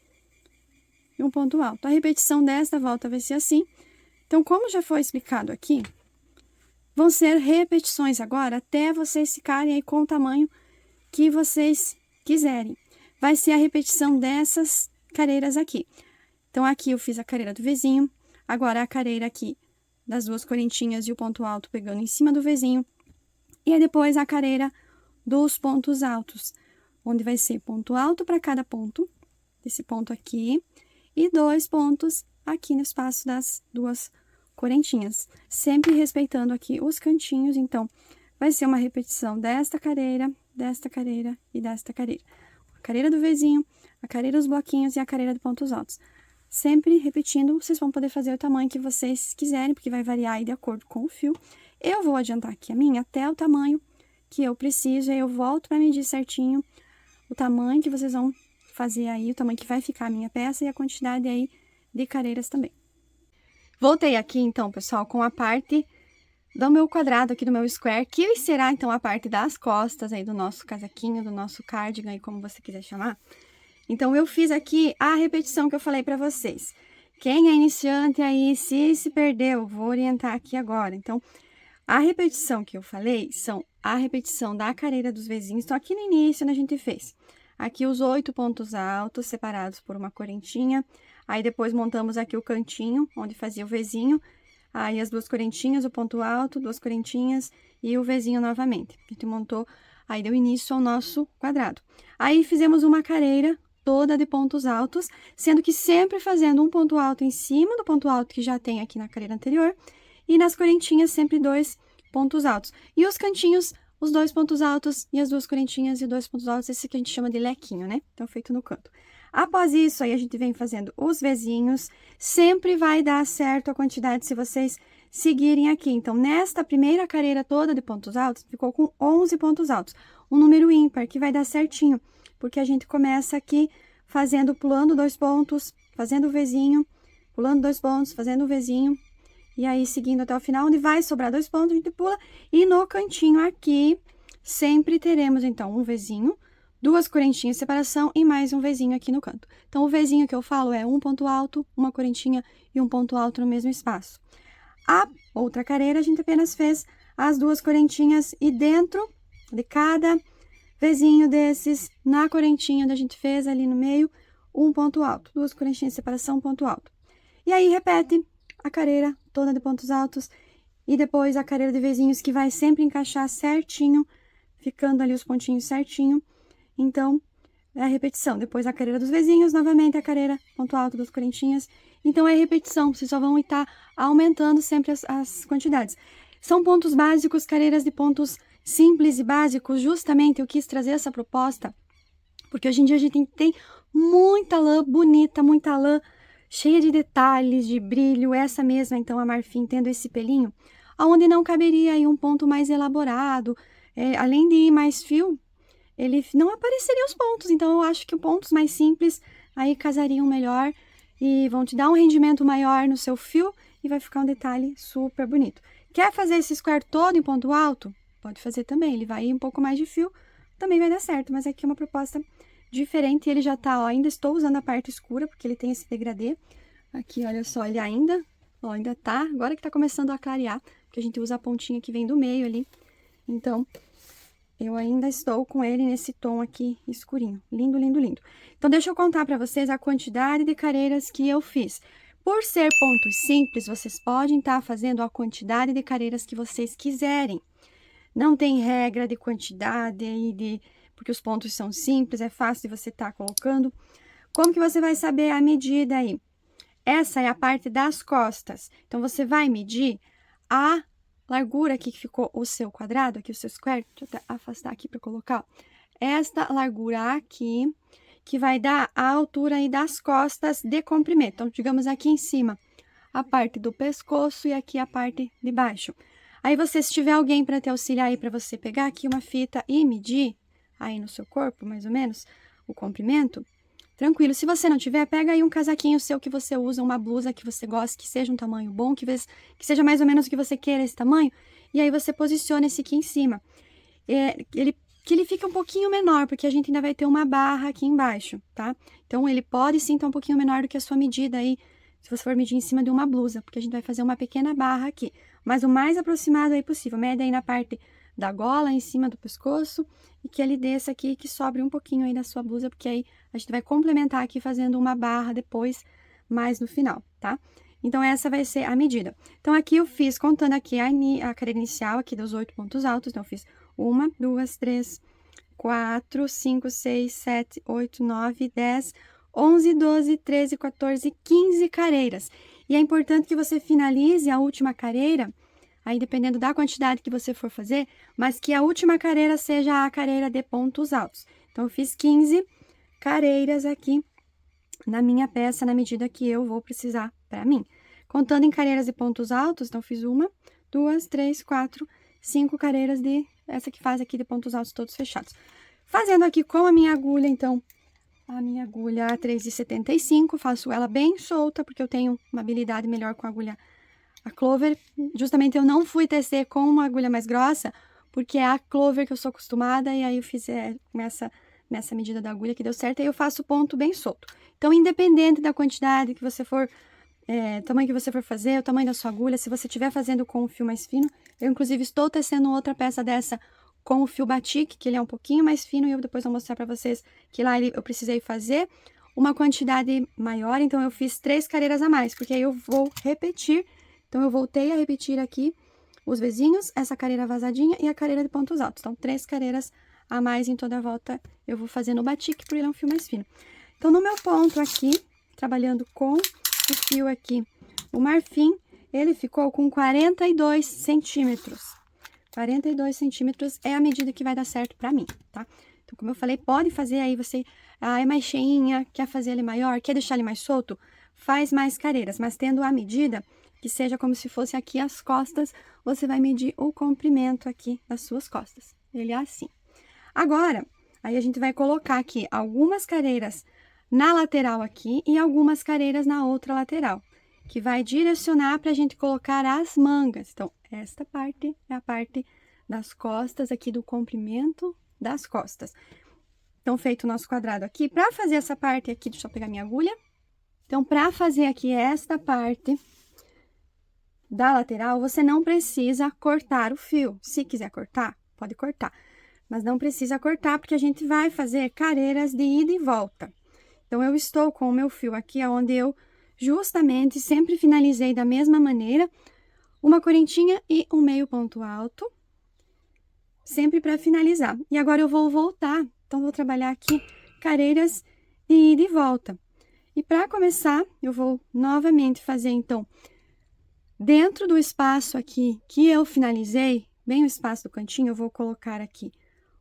e um ponto alto. A repetição desta volta vai ser assim. Então, como já foi explicado aqui, vão ser repetições agora até vocês ficarem aí com o tamanho que vocês quiserem. Vai ser a repetição dessas careiras aqui. Então, aqui eu fiz a careira do Vzinho, agora a careira aqui das 2 correntinhas e o ponto alto pegando em cima do Vzinho. E aí, depois, a careira dos pontos altos, onde vai ser ponto alto para cada ponto, desse ponto aqui, e 2 pontos aqui no espaço das 2 correntinhas, sempre respeitando aqui os cantinhos. Então, vai ser uma repetição desta careira e desta careira. A careira do Vzinho, a careira dos bloquinhos e a careira de pontos altos. Sempre repetindo, vocês vão poder fazer o tamanho que vocês quiserem, porque vai variar aí de acordo com o fio. Eu vou adiantar aqui a minha até o tamanho que eu preciso, aí eu volto para medir certinho o tamanho que vocês vão fazer aí, o tamanho que vai ficar a minha peça e a quantidade aí de careiras também. Voltei aqui, então, pessoal, com a parte do meu quadrado aqui, do meu square, que será, então, a parte das costas aí do nosso casaquinho, do nosso cardigan, aí, como você quiser chamar. Então, eu fiz aqui a repetição que eu falei pra vocês. Quem é iniciante aí, se perdeu, vou orientar aqui agora. Então, a repetição que eu falei são a repetição da careira dos Vzinhos. Então, aqui no início, né, a gente fez aqui os 8 pontos altos, separados por uma correntinha. Aí, depois, montamos aqui o cantinho, onde fazia o Vzinho. Aí, as 2 correntinhas, o ponto alto, 2 correntinhas e o Vzinho novamente. A gente montou, aí deu início ao nosso quadrado. Aí, fizemos uma careira toda de pontos altos, sendo que sempre fazendo um ponto alto em cima do ponto alto que já tem aqui na careira anterior. E nas correntinhas, sempre 2 pontos altos. E os cantinhos, os 2 pontos altos e as 2 correntinhas e 2 pontos altos, esse que a gente chama de lequinho, né? Então, feito no canto. Após isso, aí a gente vem fazendo os Vzinhos. Sempre vai dar certo a quantidade se vocês seguirem aqui. Então, nesta primeira careira toda de pontos altos, ficou com 11 pontos altos. Um número ímpar, que vai dar certinho, porque a gente começa aqui fazendo, pulando 2 pontos, fazendo o Vzinho, pulando 2 pontos, fazendo o Vzinho. E aí, seguindo até o final, onde vai sobrar 2 pontos, a gente pula. E no cantinho aqui, sempre teremos, então, um Vzinho, 2 correntinhas de separação e mais um Vzinho aqui no canto. Então, o Vzinho que eu falo é um ponto alto, uma correntinha e um ponto alto no mesmo espaço. A outra careira, a gente apenas fez as 2 correntinhas e dentro de cada Vzinho desses, na correntinha onde a gente fez ali no meio, um ponto alto. 2 correntinhas de separação, um ponto alto. E aí, repete a careira toda de pontos altos e depois a careira de Vzinhos, que vai sempre encaixar certinho, ficando ali os pontinhos certinho. Então, é a repetição. Depois a careira dos Vzinhos, novamente a careira, ponto alto, 2 correntinhas. Então, é repetição, vocês só vão estar aumentando sempre as quantidades. São pontos básicos, careiras de pontos simples e básicos. Justamente eu quis trazer essa proposta, porque hoje em dia a gente tem muita lã bonita, muita lã cheia de detalhes, de brilho, essa mesma, então, a marfim, tendo esse pelinho, aonde não caberia aí um ponto mais elaborado, além de ir mais fio, ele não apareceria os pontos, então, eu acho que pontos mais simples aí casariam melhor e vão te dar um rendimento maior no seu fio e vai ficar um detalhe super bonito. Quer fazer esse square todo em ponto alto? Pode fazer também, ele vai ir um pouco mais de fio, também vai dar certo, mas aqui é uma proposta diferente. Ele já tá, ó, ainda estou usando a parte escura, porque ele tem esse degradê. Aqui, olha só, ele ainda tá, agora que tá começando a clarear, porque a gente usa a pontinha que vem do meio ali. Então, eu ainda estou com ele nesse tom aqui escurinho. Lindo, lindo, lindo. Então, deixa eu contar pra vocês a quantidade de careiras que eu fiz. Por ser pontos simples, vocês podem estar fazendo a quantidade de careiras que vocês quiserem. Não tem regra de quantidade aí porque os pontos são simples, é fácil de você estar colocando. Como que você vai saber a medida aí? Essa é a parte das costas. Então, você vai medir a largura aqui que ficou o seu quadrado, aqui o seu square. Deixa eu até afastar aqui para colocar. Esta largura aqui, que vai dar a altura aí das costas de comprimento. Então, digamos aqui em cima, a parte do pescoço e aqui a parte de baixo. Aí, você, se tiver alguém para te auxiliar aí, para você pegar aqui uma fita e medir aí no seu corpo, mais ou menos, o comprimento, tranquilo. Se você não tiver, pega aí um casaquinho seu que você usa, uma blusa que você gosta, que seja um tamanho bom, que seja mais ou menos o que você queira esse tamanho, e aí você posiciona esse aqui em cima. Que ele fique um pouquinho menor, porque a gente ainda vai ter uma barra aqui embaixo, tá? Então, ele pode sim estar um pouquinho menor do que a sua medida aí, se você for medir em cima de uma blusa, porque a gente vai fazer uma pequena barra aqui, mas o mais aproximado aí possível. Mede aí na parte da gola, em cima do pescoço, e que ele desça aqui, que sobre um pouquinho aí da sua blusa, porque aí a gente vai complementar aqui fazendo uma barra depois, mais no final, tá? Então, essa vai ser a medida. Então, aqui eu fiz, contando aqui a carreira inicial aqui dos 8 pontos altos, então, eu fiz 1, 2, 3, 4, 5, 6, 7, 8, 9, 10, 11, 12, 13, 14, 15 careiras. E é importante que você finalize a última careira, aí dependendo da quantidade que você for fazer, mas que a última careira seja a careira de pontos altos. Então, eu fiz 15 careiras aqui na minha peça, na medida que eu vou precisar para mim. Contando em careiras de pontos altos, então, fiz 1, 2, 3, 4, 5 careiras essa que faz aqui de pontos altos todos fechados. Fazendo aqui com a minha agulha, então, a minha agulha 3,75, faço ela bem solta, porque eu tenho uma habilidade melhor com a agulha a Clover. Justamente eu não fui tecer com uma agulha mais grossa, porque é a Clover que eu sou acostumada, e aí eu fiz nessa medida da agulha que deu certo, aí eu faço o ponto bem solto. Então, independente da quantidade que você for, tamanho que você for fazer, o tamanho da sua agulha, se você estiver fazendo com o fio mais fino, eu inclusive estou tecendo outra peça dessa com o fio batik, que ele é um pouquinho mais fino, e eu depois vou mostrar para vocês que lá eu precisei fazer uma quantidade maior, então eu fiz 3 careiras a mais, porque aí eu vou repetir. Então, eu voltei a repetir aqui os vizinhos, essa careira vazadinha e a careira de pontos altos. Então, 3 careiras a mais em toda a volta eu vou fazer no batik, porque ele é um fio mais fino. Então, no meu ponto aqui, trabalhando com o fio aqui, o marfim, ele ficou com 42 centímetros. 42 centímetros é a medida que vai dar certo pra mim, tá? Então, como eu falei, pode fazer aí você, é mais cheinha, quer fazer ele maior, quer deixar ele mais solto, faz mais careiras, mas tendo a medida que seja como se fosse aqui as costas, você vai medir o comprimento aqui das suas costas. Ele é assim. Agora, aí a gente vai colocar aqui algumas careiras na lateral aqui e algumas careiras na outra lateral, que vai direcionar para a gente colocar as mangas. Então, esta parte é a parte das costas aqui, do comprimento das costas. Então, feito o nosso quadrado aqui, para fazer essa parte aqui, deixa eu pegar minha agulha. Então, para fazer aqui esta parte da lateral, você não precisa cortar o fio. Se quiser cortar, pode cortar, mas não precisa cortar, porque a gente vai fazer careiras de ida e volta. Então, eu estou com o meu fio aqui, onde eu justamente sempre finalizei da mesma maneira, uma correntinha e um meio ponto alto, sempre para finalizar. E agora eu vou voltar, então, vou trabalhar aqui careiras de ida e volta. E para começar, eu vou novamente fazer, então, dentro do espaço aqui que eu finalizei, bem o espaço do cantinho, eu vou colocar aqui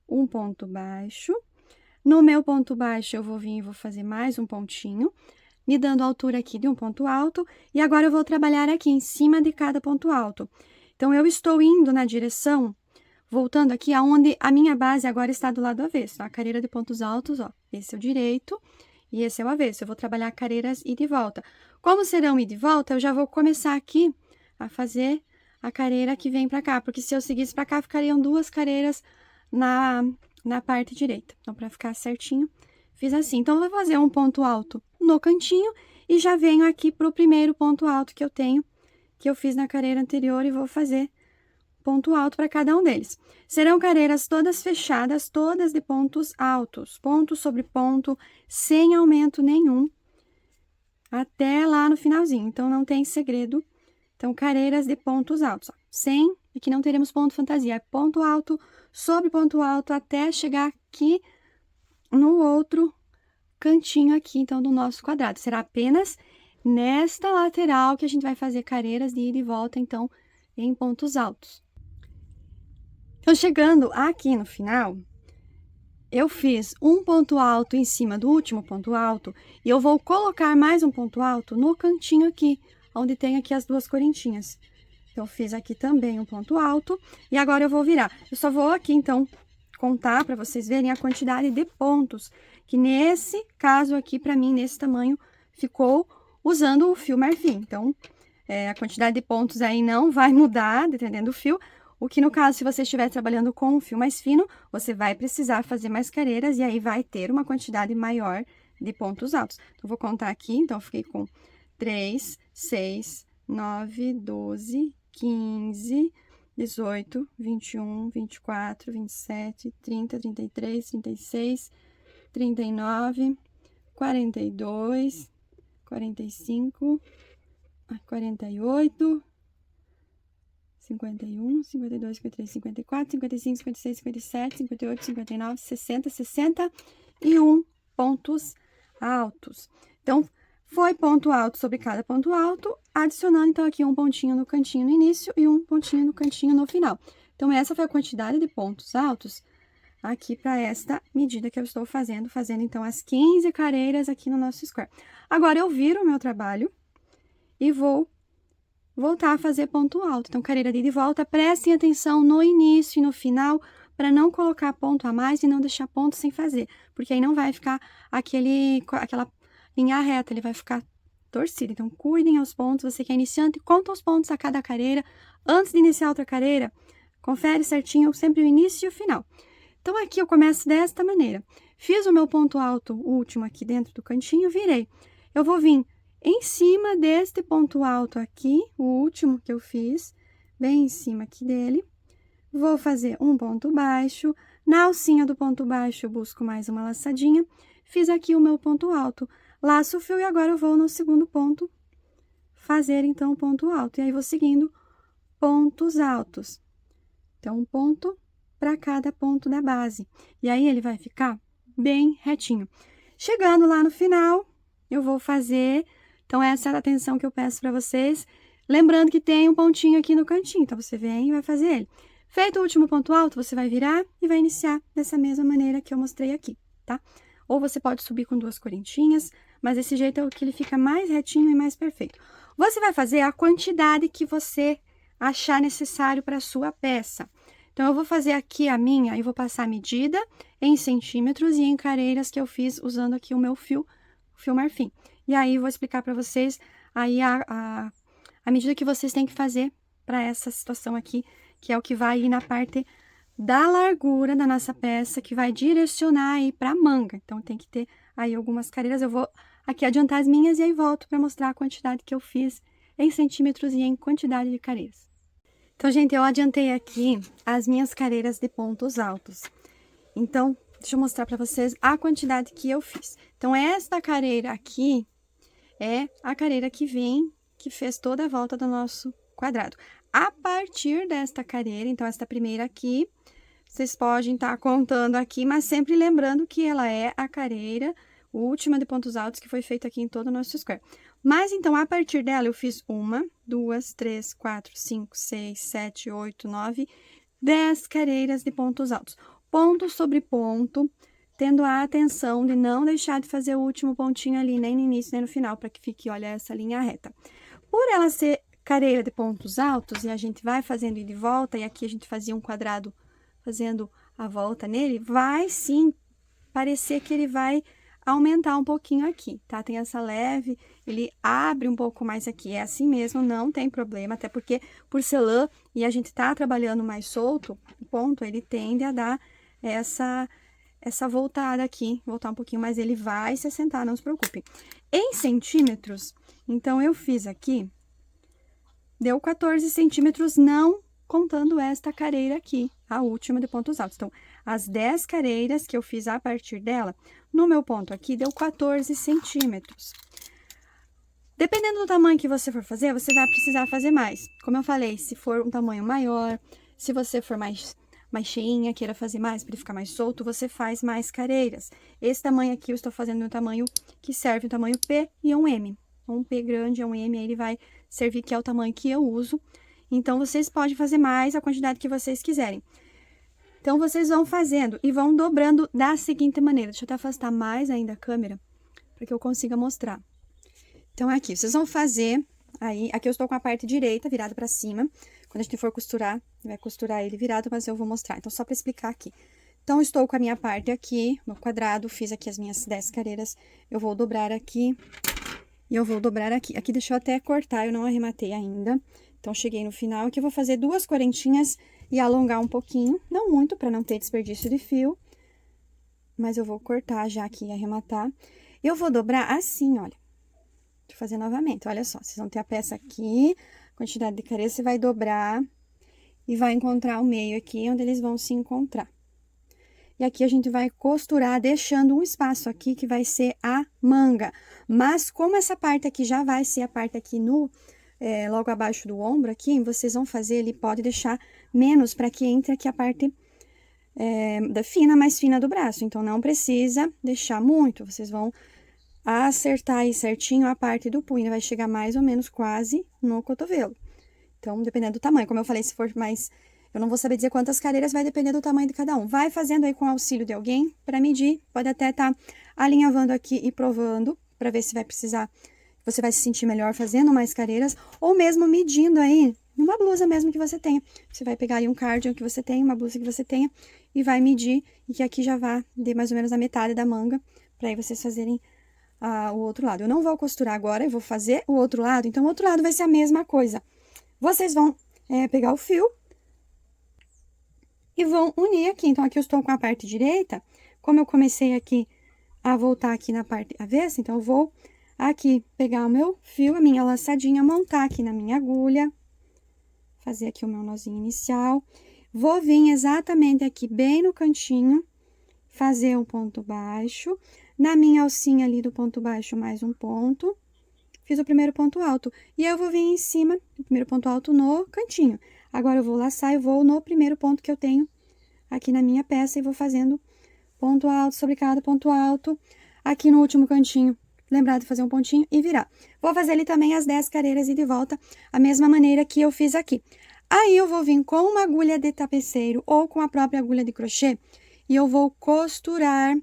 um ponto baixo. No meu ponto baixo, eu vou vir e vou fazer mais um pontinho, me dando a altura aqui de um ponto alto. E agora, eu vou trabalhar aqui em cima de cada ponto alto. Então, eu estou indo na direção, voltando aqui aonde a minha base agora está do lado avesso, tá? A careira de pontos altos, ó, esse é o direito e esse é o avesso. Eu vou trabalhar careiras ida e volta. Como serão ida e volta, eu já vou começar aqui a fazer a careira que vem pra cá, porque se eu seguisse pra cá, ficariam 2 careiras na parte direita. Então, pra ficar certinho, fiz assim. Então, eu vou fazer um ponto alto no cantinho e já venho aqui pro primeiro ponto alto que eu tenho, que eu fiz na careira anterior, e vou fazer ponto alto para cada um deles. Serão careiras todas fechadas, todas de pontos altos, ponto sobre ponto, sem aumento nenhum, até lá no finalzinho. Então, não tem segredo. Então, careiras de pontos altos, ó, sem e que não teremos ponto fantasia. É ponto alto sobre ponto alto até chegar aqui no outro cantinho aqui, então, do nosso quadrado. Será apenas nesta lateral que a gente vai fazer carreiras de ida e volta, então, em pontos altos. Então, chegando aqui no final, eu fiz um ponto alto em cima do último ponto alto e eu vou colocar mais um ponto alto no cantinho aqui, onde tem aqui as duas correntinhas. Então, eu fiz aqui também um ponto alto e agora eu vou virar. Eu só vou aqui, então, contar para vocês verem a quantidade de pontos que nesse caso aqui, para mim, nesse tamanho, ficou usando o fio marfim. Então, a quantidade de pontos aí não vai mudar, dependendo do fio. O que, no caso, se você estiver trabalhando com um fio mais fino, você vai precisar fazer mais carreiras e aí vai ter uma quantidade maior de pontos altos. Então, vou contar aqui. Então, eu fiquei com 3, 6, 9, 12, 15, 18, 21, 24, 27, 30, 33, 36, 39, 42, 45, 48, 51, 52, 53, 54, 55, 56, 57, 58, 59, 60, 61 pontos altos. Então, foi ponto alto sobre cada ponto alto, adicionando, então, aqui um pontinho no cantinho no início e um pontinho no cantinho no final. Então, essa foi a quantidade de pontos altos aqui para esta medida que eu estou fazendo, então, as 15 carreiras aqui no nosso square. Agora, eu viro o meu trabalho e vou voltar a fazer ponto alto. Então, carreira de ida e volta, prestem atenção no início e no final, para não colocar ponto a mais e não deixar ponto sem fazer, porque aí não vai ficar aquela linha reta, ele vai ficar torcido. Então, cuidem aos pontos, você que é iniciante, conta os pontos a cada carreira. Antes de iniciar outra carreira, confere certinho sempre o início e o final. Então, aqui eu começo desta maneira. Fiz o meu ponto alto último aqui dentro do cantinho, virei. Eu vou vir em cima deste ponto alto aqui, o último que eu fiz, bem em cima aqui dele. Vou fazer um ponto baixo. Na alcinha do ponto baixo, eu busco mais uma laçadinha. Fiz aqui o meu ponto alto. Laço o fio e agora eu vou no segundo ponto fazer, então, o ponto alto. E aí, vou seguindo pontos altos. Então, um ponto para cada ponto da base. E aí, ele vai ficar bem retinho. Chegando lá no final, eu vou fazer... Então, essa é a atenção que eu peço para vocês. Lembrando que tem um pontinho aqui no cantinho. Então, você vem e vai fazer ele. Feito o último ponto alto, você vai virar e vai iniciar dessa mesma maneira que eu mostrei aqui, tá? Ou você pode subir com duas correntinhas, mas desse jeito é o que ele fica mais retinho e mais perfeito. Você vai fazer a quantidade que você achar necessário para a sua peça. Então, eu vou fazer aqui a minha e vou passar a medida em centímetros e em carreiras que eu fiz usando aqui o meu fio marfim. E aí, vou explicar para vocês aí a medida que vocês têm que fazer para essa situação aqui, que é o que vai ir na parte da largura da nossa peça, que vai direcionar aí para a manga. Então, tem que ter aí algumas carreiras. Eu vou aqui adiantar as minhas e aí volto para mostrar a quantidade que eu fiz em centímetros e em quantidade de carreiras. Então, gente, eu adiantei aqui as minhas carreiras de pontos altos. Então, deixa eu mostrar para vocês a quantidade que eu fiz. Então, esta carreira aqui é a carreira que fez toda a volta do nosso quadrado. A partir desta carreira, então, esta primeira aqui, vocês podem estar contando aqui, mas sempre lembrando que ela é a carreira última de pontos altos que foi feita aqui em todo o nosso square. Mas, então, a partir dela, eu fiz 1, 2, 3, 4, 5, 6, 7, 8, 9, 10 carreiras de pontos altos. Ponto sobre ponto, tendo a atenção de não deixar de fazer o último pontinho ali, nem no início, nem no final, para que fique, olha, essa linha reta. Por ela ser carreira de pontos altos, e a gente vai fazendo ida e volta, e aqui a gente fazia um quadrado fazendo a volta nele, vai sim parecer que ele vai aumentar um pouquinho aqui, tá? Tem essa leve, ele abre um pouco mais aqui, é assim mesmo, não tem problema, até porque por ser lã e a gente tá trabalhando mais solto, o ponto, ele tende a dar essa voltada aqui, voltar um pouquinho, mas ele vai se assentar, não se preocupem. Em centímetros, então, eu fiz aqui, deu 14 centímetros, não contando esta carreira aqui, a última de pontos altos. Então, as 10 carreiras que eu fiz a partir dela, no meu ponto aqui, deu 14 centímetros. Dependendo do tamanho que você for fazer, você vai precisar fazer mais. Como eu falei, se for um tamanho maior, se você for mais cheinha, queira fazer mais para ele ficar mais solto, você faz mais careiras. Esse tamanho aqui eu estou fazendo no tamanho que serve, um tamanho P e um M. Um P grande e um M, ele vai servir, que é o tamanho que eu uso. Então, vocês podem fazer mais a quantidade que vocês quiserem. Então, vocês vão fazendo e vão dobrando da seguinte maneira. Deixa eu até afastar mais ainda a câmera, para que eu consiga mostrar. Então, aqui, vocês vão fazer, aí, aqui eu estou com a parte direita virada para cima. Quando a gente for costurar, vai costurar ele virado, mas eu vou mostrar. Então, só para explicar aqui. Então, estou com a minha parte aqui, no quadrado, fiz aqui as minhas 10 carreiras. Eu vou dobrar aqui e eu vou dobrar aqui. Aqui deixa eu até cortar, eu não arrematei ainda. Então, cheguei no final, aqui eu vou fazer 2 correntinhas e alongar um pouquinho. Não muito, para não ter desperdício de fio. Mas eu vou cortar já aqui e arrematar. Eu vou dobrar assim, olha. Deixa eu fazer novamente, olha só. Vocês vão ter a peça aqui, quantidade de carreiras, você vai dobrar e vai encontrar o meio aqui, onde eles vão se encontrar. E aqui a gente vai costurar, deixando um espaço aqui que vai ser a manga. Mas como essa parte aqui já vai ser a parte aqui no... logo abaixo do ombro aqui, vocês vão fazer, ele pode deixar menos para que entre aqui a parte mais fina do braço. Então, não precisa deixar muito, vocês vão acertar aí certinho a parte do punho, vai chegar mais ou menos quase no cotovelo. Então, dependendo do tamanho, como eu falei, se for mais... Eu não vou saber dizer quantas carreiras, vai depender do tamanho de cada um. Vai fazendo aí com o auxílio de alguém para medir, pode até estar alinhavando aqui e provando, para ver se vai precisar... Você vai se sentir melhor fazendo mais carreiras, ou mesmo medindo aí, numa blusa mesmo que você tenha. Você vai pegar aí um cardigan que você tenha, uma blusa que você tenha, e vai medir, e que aqui já vá de mais ou menos a metade da manga, para aí vocês fazerem o outro lado. Eu não vou costurar agora, eu vou fazer o outro lado, então o outro lado vai ser a mesma coisa. Vocês vão pegar o fio e vão unir aqui. Então, aqui eu estou com a parte direita, como eu comecei aqui a voltar aqui na parte avessa, então eu vou... Aqui, pegar o meu fio, a minha laçadinha, montar aqui na minha agulha, fazer aqui o meu nozinho inicial. Vou vir exatamente aqui, bem no cantinho, fazer um ponto baixo. Na minha alcinha ali do ponto baixo, mais um ponto. Fiz o primeiro ponto alto. E eu vou vir em cima do primeiro ponto alto no cantinho. Agora, eu vou laçar e vou no primeiro ponto que eu tenho aqui na minha peça e vou fazendo ponto alto sobre cada ponto alto. Aqui no último cantinho, lembrar de fazer um pontinho e virar. Vou fazer ali também as 10 carreiras e de volta, a mesma maneira que eu fiz aqui. Aí, eu vou vir com uma agulha de tapeceiro ou com a própria agulha de crochê e eu vou costurar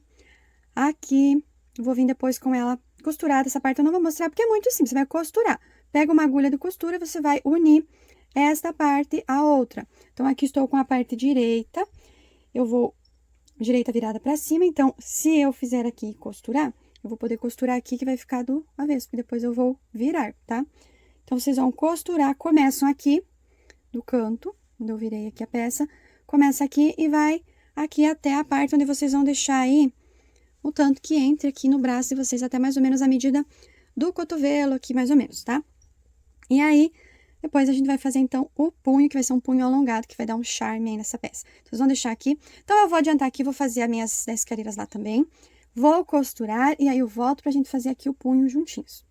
aqui. Vou vir depois com ela costurada. Essa parte eu não vou mostrar porque é muito simples, você vai costurar. Pega uma agulha de costura, você vai unir esta parte à outra. Então, aqui estou com a parte direita, eu vou direita virada para cima. Então, se eu fizer aqui e costurar, eu vou poder costurar aqui que vai ficar do avesso, porque depois eu vou virar, tá? Então, vocês vão costurar, começam aqui do canto, onde eu virei aqui a peça, começa aqui e vai aqui até a parte onde vocês vão deixar aí o tanto que entre aqui no braço de vocês, até mais ou menos a medida do cotovelo aqui, mais ou menos, tá? E aí, depois a gente vai fazer, então, o punho, que vai ser um punho alongado, que vai dar um charme aí nessa peça. Vocês vão deixar aqui. Então, eu vou adiantar aqui, vou fazer as minhas 10 carreiras lá também. Vou costurar e aí eu volto pra gente fazer aqui o punho juntinhos.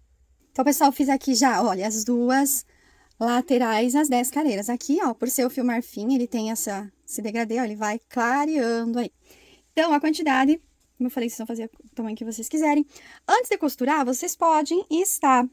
Então, pessoal, eu fiz aqui já, olha, as duas laterais, as 10 carreiras. Aqui, ó, por ser o fio marfim, ele tem esse degradê, ó, ele vai clareando aí. Então, a quantidade, como eu falei, vocês vão fazer o tamanho que vocês quiserem. Antes de costurar, vocês podem estar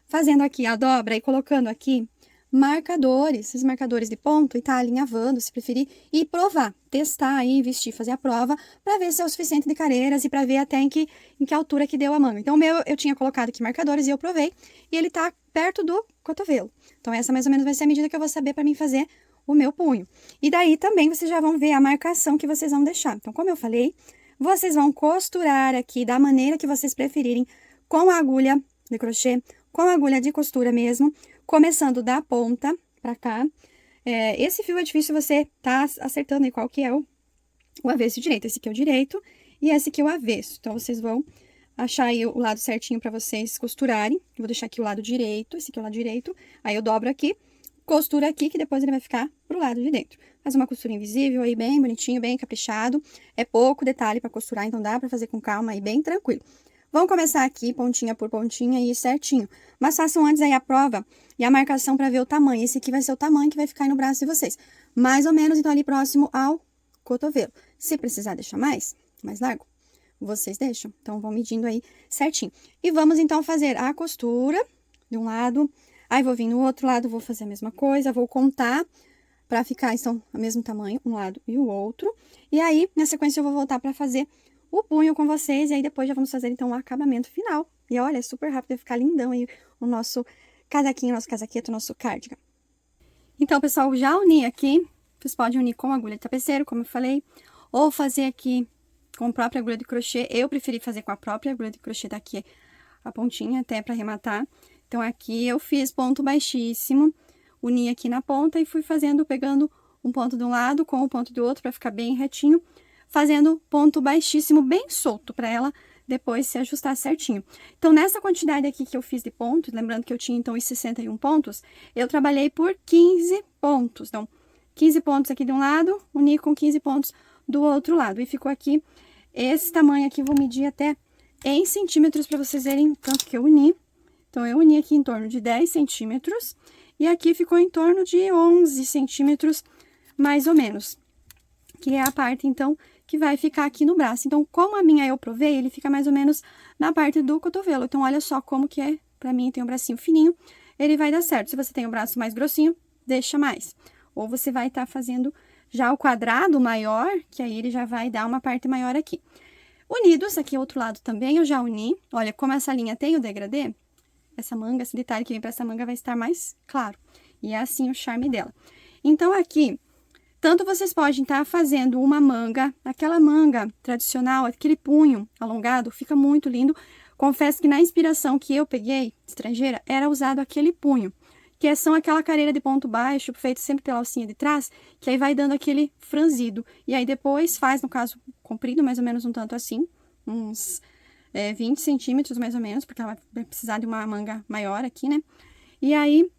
fazendo aqui a dobra e colocando aqui marcadores, esses marcadores de ponto, e tá alinhavando, se preferir, e provar, testar aí, vestir, fazer a prova, para ver se é o suficiente de carreiras e para ver até em que altura que deu a manga. Então, o meu, eu tinha colocado aqui marcadores e eu provei, e ele tá perto do cotovelo. Então, essa mais ou menos vai ser a medida que eu vou saber para mim fazer o meu punho. E daí, também, vocês já vão ver a marcação que vocês vão deixar. Então, como eu falei, vocês vão costurar aqui da maneira que vocês preferirem, com a agulha de crochê, com a agulha de costura mesmo, começando da ponta pra cá. Esse fio é difícil você tá acertando aí qual que é o avesso direito. Esse aqui é o direito e esse aqui é o avesso. Então, vocês vão achar aí o lado certinho pra vocês costurarem. Eu vou deixar aqui o lado direito, esse aqui é o lado direito. Aí, eu dobro aqui, costuro aqui, que depois ele vai ficar pro lado de dentro. Faz uma costura invisível aí, bem bonitinho, bem caprichado. É pouco detalhe pra costurar, então dá pra fazer com calma aí, bem tranquilo. Vamos começar aqui, pontinha por pontinha, e ir certinho. Mas façam antes aí a prova e a marcação para ver o tamanho. Esse aqui vai ser o tamanho que vai ficar aí no braço de vocês. Mais ou menos, então, ali próximo ao cotovelo. Se precisar deixar mais largo, vocês deixam. Então, vão medindo aí certinho. E vamos, então, fazer a costura de um lado. Aí, vou vir no outro lado, vou fazer a mesma coisa, vou contar para ficar, então, o mesmo tamanho, um lado e o outro. E aí, na sequência, eu vou voltar para fazer o punho com vocês. E aí, depois já vamos fazer, então, o acabamento final. E olha, é super rápido, vai ficar lindão aí o nosso casaquinho, nosso casaqueto, nosso cardigan. Então, pessoal, já uni aqui. Vocês podem unir com agulha de tapeceiro, como eu falei, ou fazer aqui com a própria agulha de crochê. Eu preferi fazer com a própria agulha de crochê daqui, a pontinha, até para arrematar. Então, aqui eu fiz ponto baixíssimo, uni aqui na ponta e fui fazendo, pegando um ponto de um lado com o ponto do outro, para ficar bem retinho, fazendo ponto baixíssimo, bem solto, para ela depois se ajustar certinho. Então, nessa quantidade aqui que eu fiz de pontos, lembrando que eu tinha, então, os 61 pontos, eu trabalhei por 15 pontos. Então, 15 pontos aqui de um lado, uni com 15 pontos do outro lado. E ficou aqui esse tamanho aqui, vou medir até em centímetros para vocês verem o tanto que eu uni. Então, eu uni aqui em torno de 10 centímetros e aqui ficou em torno de 11 centímetros, mais ou menos. Que é a parte, então, que vai ficar aqui no braço. Então, como a minha eu provei, ele fica mais ou menos na parte do cotovelo. Então, olha só como que é, pra mim tem um bracinho fininho, ele vai dar certo. Se você tem o braço mais grossinho, deixa mais. Ou você vai estar fazendo já o quadrado maior, que aí ele já vai dar uma parte maior aqui. Unidos, aqui outro lado também eu já uni. Olha, como essa linha tem o degradê, essa manga, esse detalhe que vem pra essa manga vai estar mais claro. E é assim o charme dela. Então, aqui, tanto vocês podem estar fazendo uma manga, aquela manga tradicional, aquele punho alongado, fica muito lindo. Confesso que na inspiração que eu peguei, estrangeira, era usado aquele punho, que são aquela careira de ponto baixo, feito sempre pela alcinha de trás, que aí vai dando aquele franzido. E aí depois faz, no caso, comprido, mais ou menos um tanto assim, uns 20 centímetros mais ou menos, porque ela vai precisar de uma manga maior aqui, né? E aí,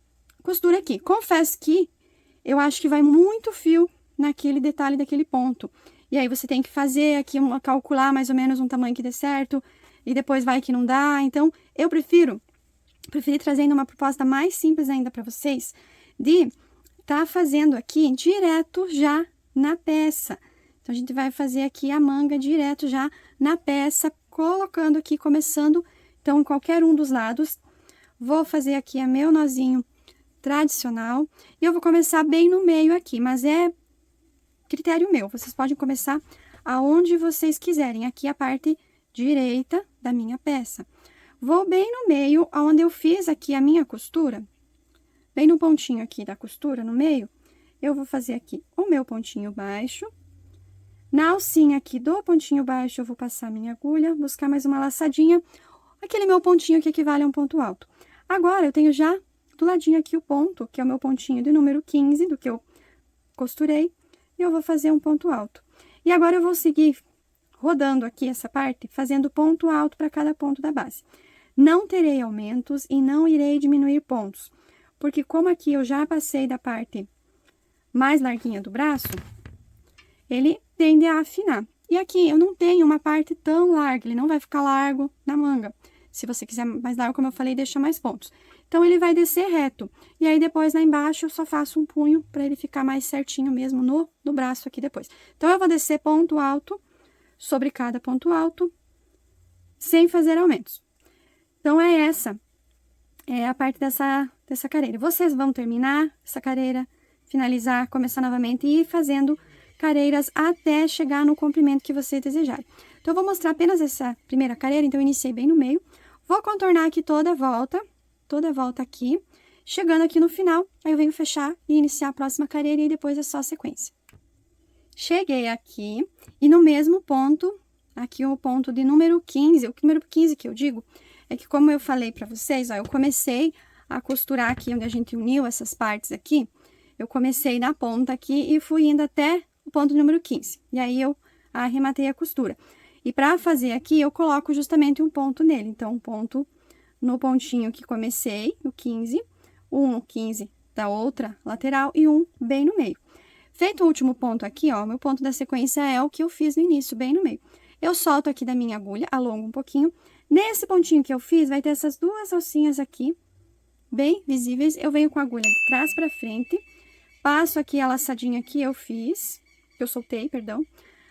costura aqui. Confesso que eu acho que vai muito fio naquele detalhe daquele ponto. E aí, você tem que fazer aqui, calcular mais ou menos um tamanho que dê certo, e depois vai que não dá. Então, eu preferi trazendo uma proposta mais simples ainda para vocês, de tá fazendo aqui direto já na peça. Então, a gente vai fazer aqui a manga direto já na peça, colocando aqui, começando, então, em qualquer um dos lados. Vou fazer aqui meu nozinho tradicional, e eu vou começar bem no meio aqui, mas é critério meu, vocês podem começar aonde vocês quiserem, aqui a parte direita da minha peça. Vou bem no meio, onde eu fiz aqui a minha costura, bem no pontinho aqui da costura, no meio, eu vou fazer aqui o meu pontinho baixo. Na alcinha aqui do pontinho baixo, eu vou passar a minha agulha, buscar mais uma laçadinha, aquele meu pontinho que equivale a um ponto alto. Agora, eu tenho já do ladinho aqui o ponto, que é o meu pontinho de número 15, do que eu costurei, e eu vou fazer um ponto alto. E agora, eu vou seguir rodando aqui essa parte, fazendo ponto alto para cada ponto da base. Não terei aumentos e não irei diminuir pontos, porque como aqui eu já passei da parte mais larguinha do braço, ele tende a afinar. E aqui eu não tenho uma parte tão larga, ele não vai ficar largo na manga. Se você quiser mais largo, como eu falei, deixa mais pontos. Então, ele vai descer reto. E aí, depois, lá embaixo, eu só faço um punho para ele ficar mais certinho mesmo no braço aqui depois. Então, eu vou descer ponto alto sobre cada ponto alto, sem fazer aumentos. Então, essa é a parte dessa careira. Vocês vão terminar essa careira, finalizar, começar novamente e ir fazendo careiras até chegar no comprimento que vocês desejarem. Então, eu vou mostrar apenas essa primeira careira, então, eu iniciei bem no meio. Vou contornar aqui toda a volta aqui, chegando aqui no final, aí eu venho fechar e iniciar a próxima careira e depois é só a sequência. Cheguei aqui e no mesmo ponto, aqui o ponto de número 15, o número 15 que eu digo, é que como eu falei pra vocês, ó, eu comecei a costurar aqui onde a gente uniu essas partes aqui, eu comecei na ponta aqui e fui indo até o ponto número 15, e aí eu arrematei a costura. E pra fazer aqui, eu coloco justamente um ponto nele, então um ponto no pontinho que comecei, o 15, um no 15 da outra lateral e um bem no meio. Feito o último ponto aqui, ó, meu ponto da sequência é o que eu fiz no início, bem no meio. Eu solto aqui da minha agulha, alongo um pouquinho, Nesse pontinho que eu fiz, vai ter essas duas alcinhas aqui, bem visíveis. Eu venho com a agulha de trás pra frente, passo aqui a laçadinha que eu fiz, que eu soltei, perdão,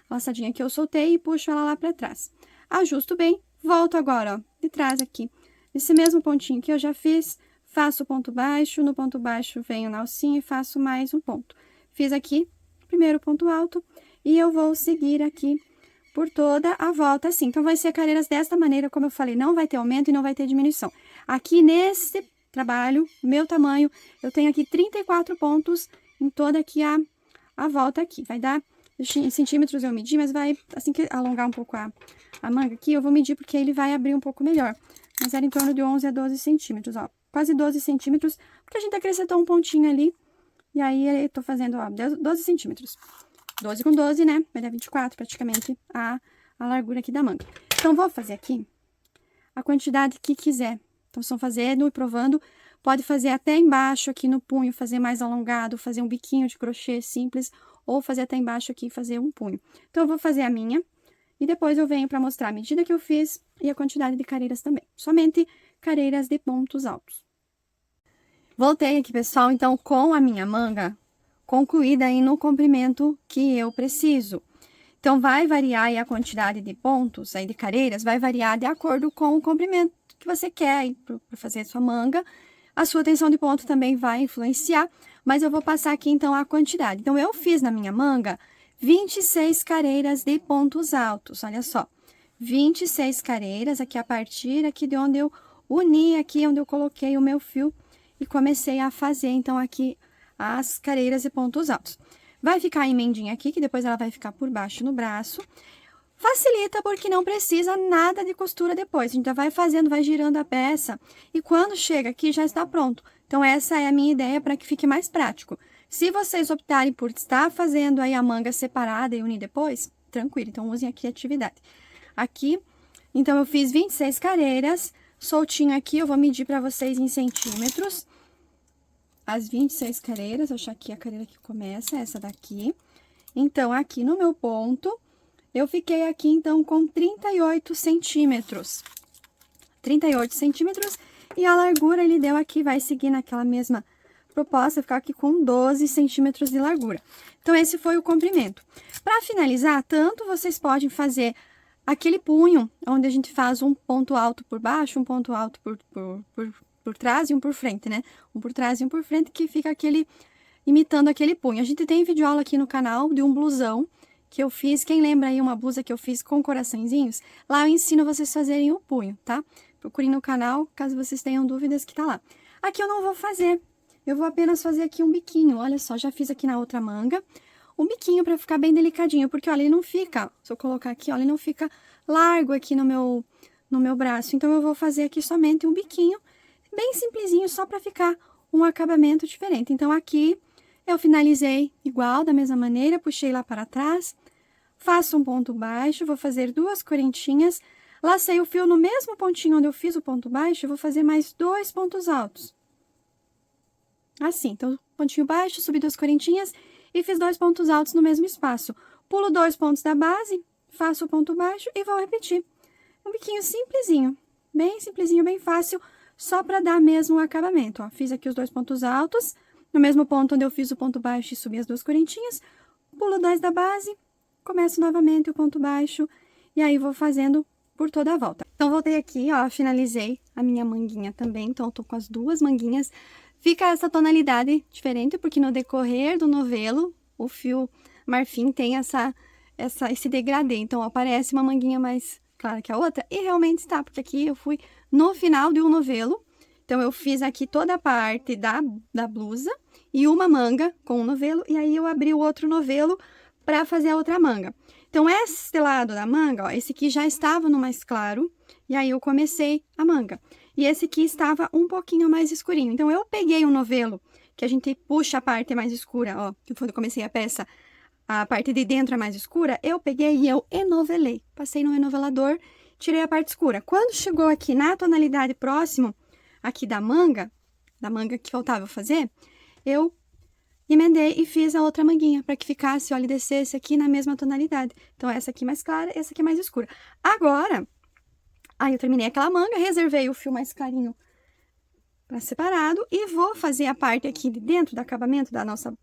a laçadinha que eu soltei e puxo ela lá pra trás. Ajusto bem, volto agora, ó, de trás aqui. Nesse mesmo pontinho que eu já fiz, faço o ponto baixo, no ponto baixo venho na alcinha e faço mais um ponto. Fiz aqui, primeiro ponto alto, e eu vou seguir aqui por toda a volta assim. Então, vai ser careiras desta maneira, como eu falei, não vai ter aumento e não vai ter diminuição. Aqui nesse trabalho, meu tamanho, eu tenho aqui 34 pontos em toda aqui a volta aqui. Vai dar, em centímetros eu medi, mas vai, assim que alongar um pouco a manga aqui, eu vou medir porque ele vai abrir um pouco melhor. Mas era em torno de 11 a 12 centímetros, ó. Quase 12 centímetros, porque a gente acrescentou um pontinho ali. E aí, eu tô fazendo, ó, 12 centímetros. 12 com 12, né? Vai dar 24, praticamente, a largura aqui da manga. Então, vou fazer aqui a quantidade que quiser. Então, só fazendo e provando. Pode fazer até embaixo aqui no punho, fazer mais alongado, fazer um biquinho de crochê simples, ou fazer até embaixo aqui e fazer um punho. Então, eu vou fazer a minha, e depois eu venho para mostrar a medida que eu fiz e a quantidade de careiras também. Somente careiras de pontos altos. Voltei aqui, pessoal, então, com a minha manga concluída aí no comprimento que eu preciso. Então, vai variar aí a quantidade de pontos aí de careiras, vai variar de acordo com o comprimento que você quer aí para fazer a sua manga. A sua tensão de ponto também vai influenciar, mas eu vou passar aqui, então, a quantidade. Então, eu fiz na minha manga 26 careiras de pontos altos, olha só. 26 careiras aqui a partir aqui de onde eu uni aqui, onde eu coloquei o meu fio e comecei a fazer, então, aqui as careiras e pontos altos. Vai ficar a emendinha aqui, que depois ela vai ficar por baixo no braço. Facilita porque não precisa nada de costura depois. A gente já vai fazendo, vai girando a peça. E quando chega aqui, já está pronto. Então, essa é a minha ideia para que fique mais prático. Se vocês optarem por estar fazendo aí a manga separada e unir depois, tranquilo. Então, usem a criatividade. Aqui, então, eu fiz 26 careiras. Soltinho aqui, eu vou medir para vocês em centímetros. As 26 careiras, achar aqui a careira que começa, essa daqui. Então, aqui no meu ponto, eu fiquei aqui, então, com 38 centímetros. 38 centímetros, e a largura ele deu aqui, vai seguir naquela mesma proposta, ficar aqui com 12 centímetros de largura. Então, esse foi o comprimento. Para finalizar, tanto vocês podem fazer aquele punho, onde a gente faz um ponto alto por baixo, um ponto alto por trás e um por frente, né? Um por trás e um por frente, que fica aquele, imitando aquele punho. A gente tem vídeo aula aqui no canal de um blusão que eu fiz. Quem lembra aí uma blusa que eu fiz com coraçõezinhos? Lá eu ensino vocês fazerem o punho, tá? Procurem no canal, caso vocês tenham dúvidas, que tá lá. Aqui eu não vou fazer, eu vou apenas fazer aqui um biquinho. Olha só, já fiz aqui na outra manga um biquinho pra ficar bem delicadinho, porque, olha, ele não fica, se eu colocar aqui, olha, ele não fica largo aqui no meu braço. Então, eu vou fazer aqui somente um biquinho bem simplesinho, só para ficar um acabamento diferente. Então, aqui eu finalizei igual, da mesma maneira, puxei lá para trás, faço um ponto baixo, vou fazer duas correntinhas, lacei o fio no mesmo pontinho onde eu fiz o ponto baixo, vou fazer mais 2 pontos altos. Assim, então, pontinho baixo, subi 2 correntinhas e fiz 2 pontos altos no mesmo espaço. Pulo 2 pontos da base, faço o ponto baixo e vou repetir. Um biquinho simplesinho, bem fácil, só para dar mesmo o acabamento, ó. Fiz aqui os 2 pontos altos, no mesmo ponto onde eu fiz o ponto baixo e subi as 2 correntinhas, pulo 2 da base, começo novamente o ponto baixo, e aí vou fazendo por toda a volta. Então, voltei aqui, ó, finalizei a minha manguinha também, então, eu tô com as 2 manguinhas. Fica essa tonalidade diferente, porque no decorrer do novelo, o fio marfim tem esse degradê, então, aparece uma manguinha mais clara que a outra, e realmente está, porque aqui eu fui no final de um novelo, então, eu fiz aqui toda a parte da blusa e uma manga com o novelo, e aí eu abri o outro novelo para fazer a outra manga. Então, esse lado da manga, ó, esse aqui já estava no mais claro, e aí eu comecei a manga. E esse aqui estava um pouquinho mais escurinho. Então, eu peguei um novelo, que a gente puxa a parte mais escura, ó, que quando eu comecei a peça, a parte de dentro é mais escura, eu peguei e eu enovelei. Passei no enovelador, tirei a parte escura. Quando chegou aqui na tonalidade próximo, aqui da manga que faltava eu fazer, eu emendei e fiz a outra manguinha, para que ficasse, olha, e descesse aqui na mesma tonalidade. Então, essa aqui mais clara, essa aqui mais escura. Agora, Aí eu terminei aquela manga, reservei o fio mais clarinho para separado e vou fazer a parte aqui de dentro do acabamento da nosso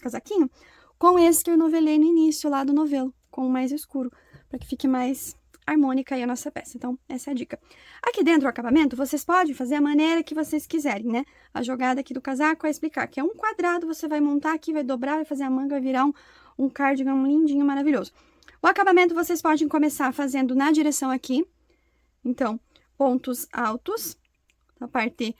casaquinho com esse que eu novelei no início lá do novelo, com o mais escuro, para que fique mais harmônica aí a nossa peça. Então, essa é a dica. Aqui dentro do acabamento, vocês podem fazer a maneira que vocês quiserem, né? A jogada aqui do casaco é explicar que é um quadrado, você vai montar aqui, vai dobrar, vai fazer a manga, vai virar um cardigan lindinho, maravilhoso. O acabamento vocês podem começar fazendo na direção aqui. Então, pontos altos, a parte,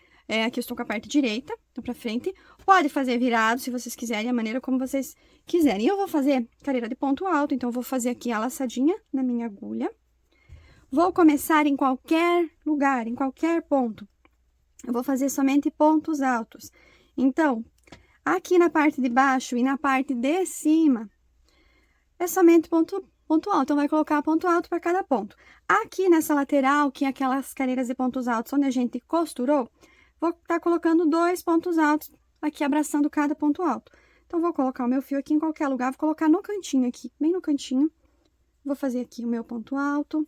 aqui eu estou com a parte direita, então pra frente. Pode fazer virado, se vocês quiserem, a maneira como vocês quiserem. Eu vou fazer carreira de ponto alto, então eu vou fazer aqui a laçadinha na minha agulha. Vou começar em qualquer lugar, em qualquer ponto. Eu vou fazer somente pontos altos. Então, aqui na parte de baixo e na parte de cima, é somente ponto alto. Então, vai colocar ponto alto para cada ponto. Aqui nessa lateral, que é aquelas carreiras de pontos altos, onde a gente costurou, vou estar colocando 2 pontos altos, aqui abraçando cada ponto alto. Então, vou colocar o meu fio aqui em qualquer lugar, vou colocar no cantinho aqui, bem no cantinho. Vou fazer aqui o meu ponto alto,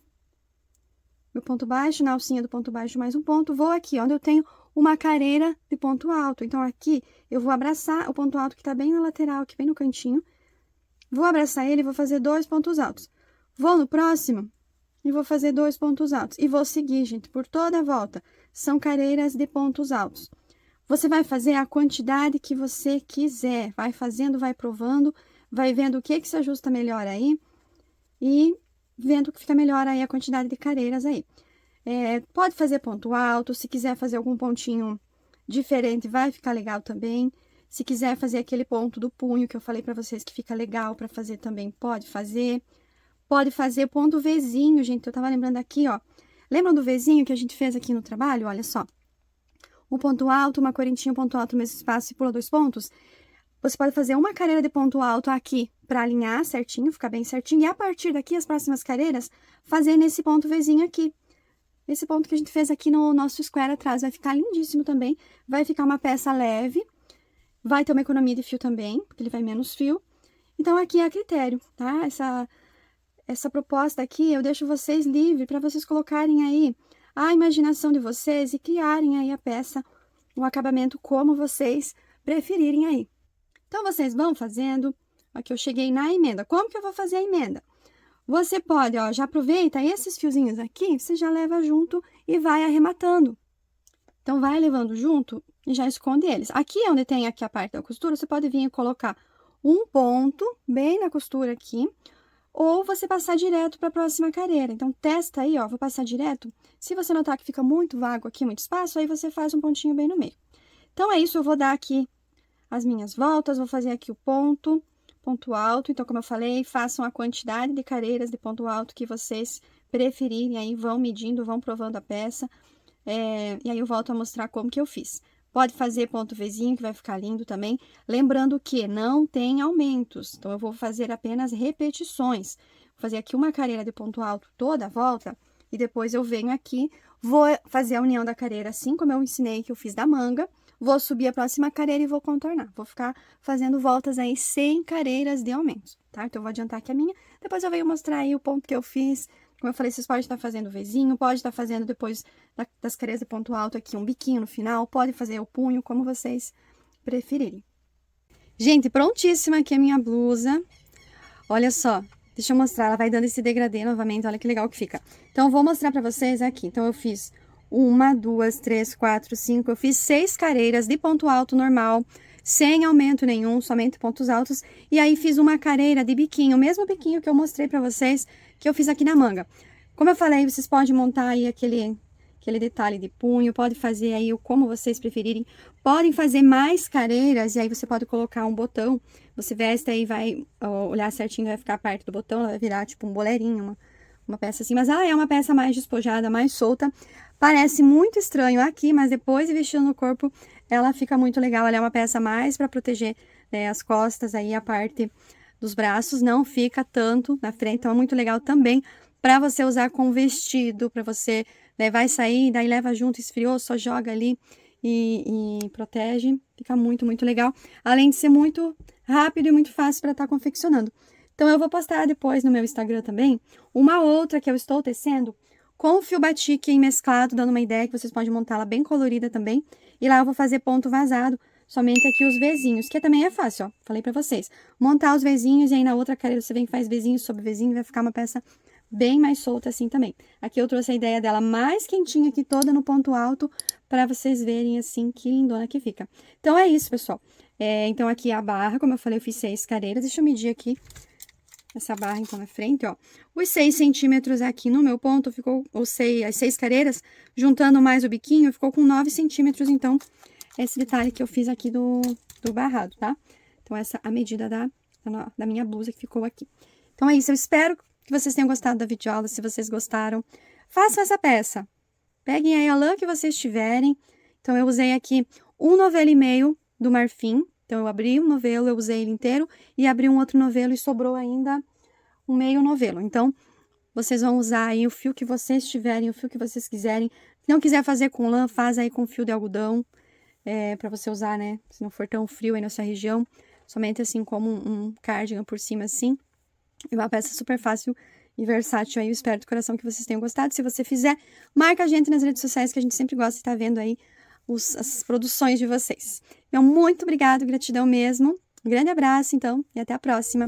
meu ponto baixo, na alcinha do ponto baixo mais um ponto. Vou aqui, onde eu tenho uma carreira de ponto alto. Então, aqui, eu vou abraçar o ponto alto que tá bem na lateral, aqui bem no cantinho. Vou abraçar ele e vou fazer 2 pontos altos. Vou no próximo e vou fazer 2 pontos altos. E vou seguir, gente, por toda a volta. São carreiras de pontos altos. Você vai fazer a quantidade que você quiser. Vai fazendo, vai provando, vai vendo o que se ajusta melhor aí. E vendo que fica melhor aí a quantidade de carreiras aí. Pode fazer ponto alto, se quiser fazer algum pontinho diferente, vai ficar legal também. Se quiser fazer aquele ponto do punho que eu falei pra vocês que fica legal pra fazer também, pode fazer. Pode fazer ponto Vzinho, gente, eu tava lembrando aqui, ó. Lembram do Vzinho que a gente fez aqui no trabalho? Olha só. Um ponto alto, uma correntinha, um ponto alto no mesmo espaço e pula 2 pontos. Você pode fazer uma carreira de ponto alto aqui para alinhar certinho, ficar bem certinho. E a partir daqui, as próximas carreiras, fazer nesse ponto Vzinho aqui. Esse ponto que a gente fez aqui no nosso square atrás. Vai ficar lindíssimo também. Vai ficar uma peça leve. Vai ter uma economia de fio também, porque ele vai menos fio. Então, aqui é a critério, tá? Essa proposta aqui, eu deixo vocês livres para vocês colocarem aí a imaginação de vocês e criarem aí a peça, o acabamento como vocês preferirem aí. Então, vocês vão fazendo. Aqui eu cheguei na emenda. Como que eu vou fazer a emenda? Você pode, ó, já aproveita esses fiozinhos aqui, você já leva junto e vai arrematando. Então, vai levando junto e já esconde eles. Aqui onde tem aqui a parte da costura, você pode vir e colocar um ponto bem na costura aqui, ou você passar direto para a próxima carreira. Então, testa aí, ó, vou passar direto. Se você notar que fica muito vago aqui, muito espaço, aí você faz um pontinho bem no meio. Então, é isso, eu vou dar aqui as minhas voltas, vou fazer aqui o ponto alto. Então, como eu falei, façam a quantidade de carreiras de ponto alto que vocês preferirem, aí vão medindo, vão provando a peça, e aí eu volto a mostrar como que eu fiz. Pode fazer ponto Vzinho, que vai ficar lindo também. Lembrando que não tem aumentos, então eu vou fazer apenas repetições. Vou fazer aqui uma carreira de ponto alto toda a volta, e depois eu venho aqui, vou fazer a união da carreira assim como eu ensinei que eu fiz da manga. Vou subir a próxima carreira e vou contornar. Vou ficar fazendo voltas aí sem carreiras de aumentos, tá? Então, eu vou adiantar aqui a minha. Depois eu venho mostrar aí o ponto que eu fiz. Como eu falei, vocês podem estar fazendo Vzinho, pode estar fazendo depois das carreiras de ponto alto aqui um biquinho no final, pode fazer o punho, como vocês preferirem. Gente, prontíssima aqui a minha blusa. Olha só, deixa eu mostrar, ela vai dando esse degradê novamente, olha que legal que fica. Então, eu vou mostrar pra vocês aqui. Então, eu fiz 1, 2, 3, 4, 5, eu fiz 6 carreiras de ponto alto normal, sem aumento nenhum, somente pontos altos. E aí, fiz uma carreira de biquinho, o mesmo biquinho que eu mostrei pra vocês, que eu fiz aqui na manga. Como eu falei, vocês podem montar aí aquele detalhe de punho, pode fazer aí como vocês preferirem. Podem fazer mais carreiras, e aí você pode colocar um botão. Você veste aí, vai olhar certinho, vai ficar a parte do botão, ela vai virar tipo um boleirinho, uma peça assim. Mas é uma peça mais despojada, mais solta. Parece muito estranho aqui, mas depois de vestindo no corpo, ela fica muito legal. Ela é uma peça mais para proteger, né, as costas, aí a parte dos braços, não fica tanto na frente. Então, é muito legal também para você usar com vestido, para você, né, vai sair, daí leva junto, esfriou, só joga ali e protege. Fica muito, muito legal. Além de ser muito rápido e muito fácil para estar confeccionando. Então, eu vou postar depois no meu Instagram também uma outra que eu estou tecendo com o fio batik aí mesclado, dando uma ideia que vocês podem montá-la bem colorida também. E lá eu vou fazer ponto vazado, somente aqui os vezinhos, que também é fácil, ó. Falei pra vocês. Montar os vezinhos e aí na outra carreira você vem e faz vezinho sobre vezinho, vai ficar uma peça bem mais solta assim também. Aqui eu trouxe a ideia dela mais quentinha aqui toda no ponto alto, para vocês verem assim que lindona que fica. Então é isso, pessoal. Então aqui a barra, como eu falei, eu fiz 6 carreiras. Deixa eu medir aqui essa barra então na frente, ó. Os 6 centímetros aqui no meu ponto ficou, as 6 carreiras, juntando mais o biquinho, ficou com 9 centímetros, então, esse detalhe que eu fiz aqui do barrado, tá? Então, essa é a medida da minha blusa que ficou aqui. Então, é isso. Eu espero que vocês tenham gostado da videoaula. Se vocês gostaram, façam essa peça. Peguem aí a lã que vocês tiverem. Então, eu usei aqui 1 novelo e meio do marfim. Então, eu abri um novelo, eu usei ele inteiro. E abri um outro novelo e sobrou ainda um meio novelo. Então, vocês vão usar aí o fio que vocês tiverem, o fio que vocês quiserem. Se não quiser fazer com lã, faz aí com fio de algodão. Pra você usar, né? Se não for tão frio aí na sua região. Somente assim como um cardigan por cima assim. É uma peça super fácil e versátil aí. Eu espero de coração que vocês tenham gostado. Se você fizer, marca a gente nas redes sociais, que a gente sempre gosta de estar vendo aí as produções de vocês. Então, muito obrigada, gratidão mesmo. Um grande abraço, então, e até a próxima.